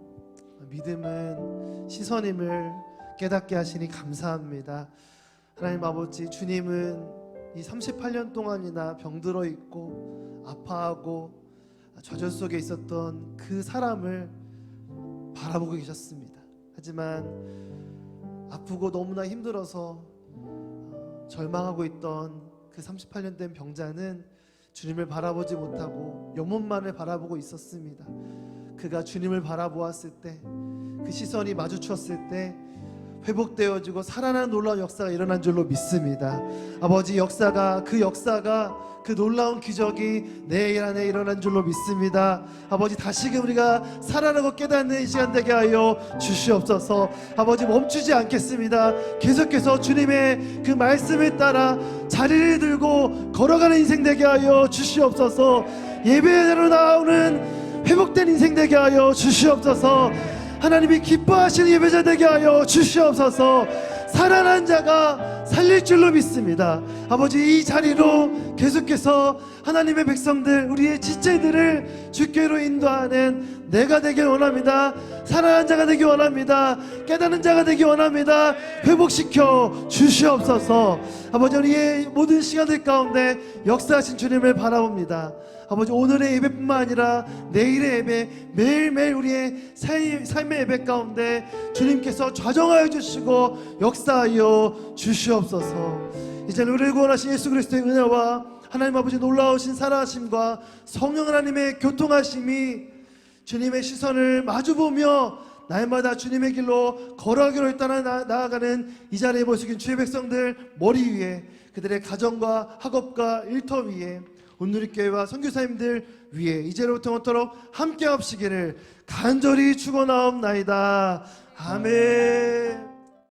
믿음은 시선임을 깨닫게 하시니 감사합니다. 하나님 아버지, 주님은 이 38년 동안이나 병들어 있고 아파하고 좌절 속에 있었던 그 사람을 바라보고 계셨습니다. 하지만 아프고 너무나 힘들어서 절망하고 있던 그 38년 된 병자는 주님을 바라보지 못하고 영혼만을 바라보고 있었습니다. 그가 주님을 바라보았을 때, 그 시선이 마주쳤을 때 회복되어지고 살아나는 놀라운 역사가 일어난 줄로 믿습니다. 아버지, 그 놀라운 기적이 내일 안에 일어난 줄로 믿습니다. 아버지, 다시금 우리가 살아나고 깨닫는 이 시간 되게 하여 주시옵소서. 아버지, 멈추지 않겠습니다. 계속해서 주님의 그 말씀에 따라 자리를 들고 걸어가는 인생 되게 하여 주시옵소서. 예배대로 나오는 회복된 인생 되게 하여 주시옵소서. 하나님이 기뻐하시는 예배자 되게 하여 주시옵소서. 살아난 자가 살릴 줄로 믿습니다. 아버지, 이 자리로 계속해서 하나님의 백성들, 우리의 지체들을 주께로 인도하는 내가 되길 원합니다. 살아난 자가 되길 원합니다. 깨닫는 자가 되길 원합니다. 회복시켜 주시옵소서. 아버지, 우리의 모든 시간들 가운데 역사하신 주님을 바라봅니다. 아버지, 오늘의 예배뿐만 아니라 내일의 예배, 매일매일 우리의 삶의 예배 가운데 주님께서 좌정하여 주시고 역사하여 주시옵소서. 이제 우리를 구원하신 예수 그리스도의 은혜와 하나님 아버지 놀라우신 살아하심과 성령 하나님의 교통하심이 주님의 시선을 마주보며 날마다 주님의 길로 걸어가기로 따라 나아가는 이 자리에 모시긴 주의 백성들 머리 위에, 그들의 가정과 학업과 일터 위에, 온누리교회와 선교사님들 위에 이제로부터 영원토록 함께 하시기를 간절히 축원하옵나이다. 아멘.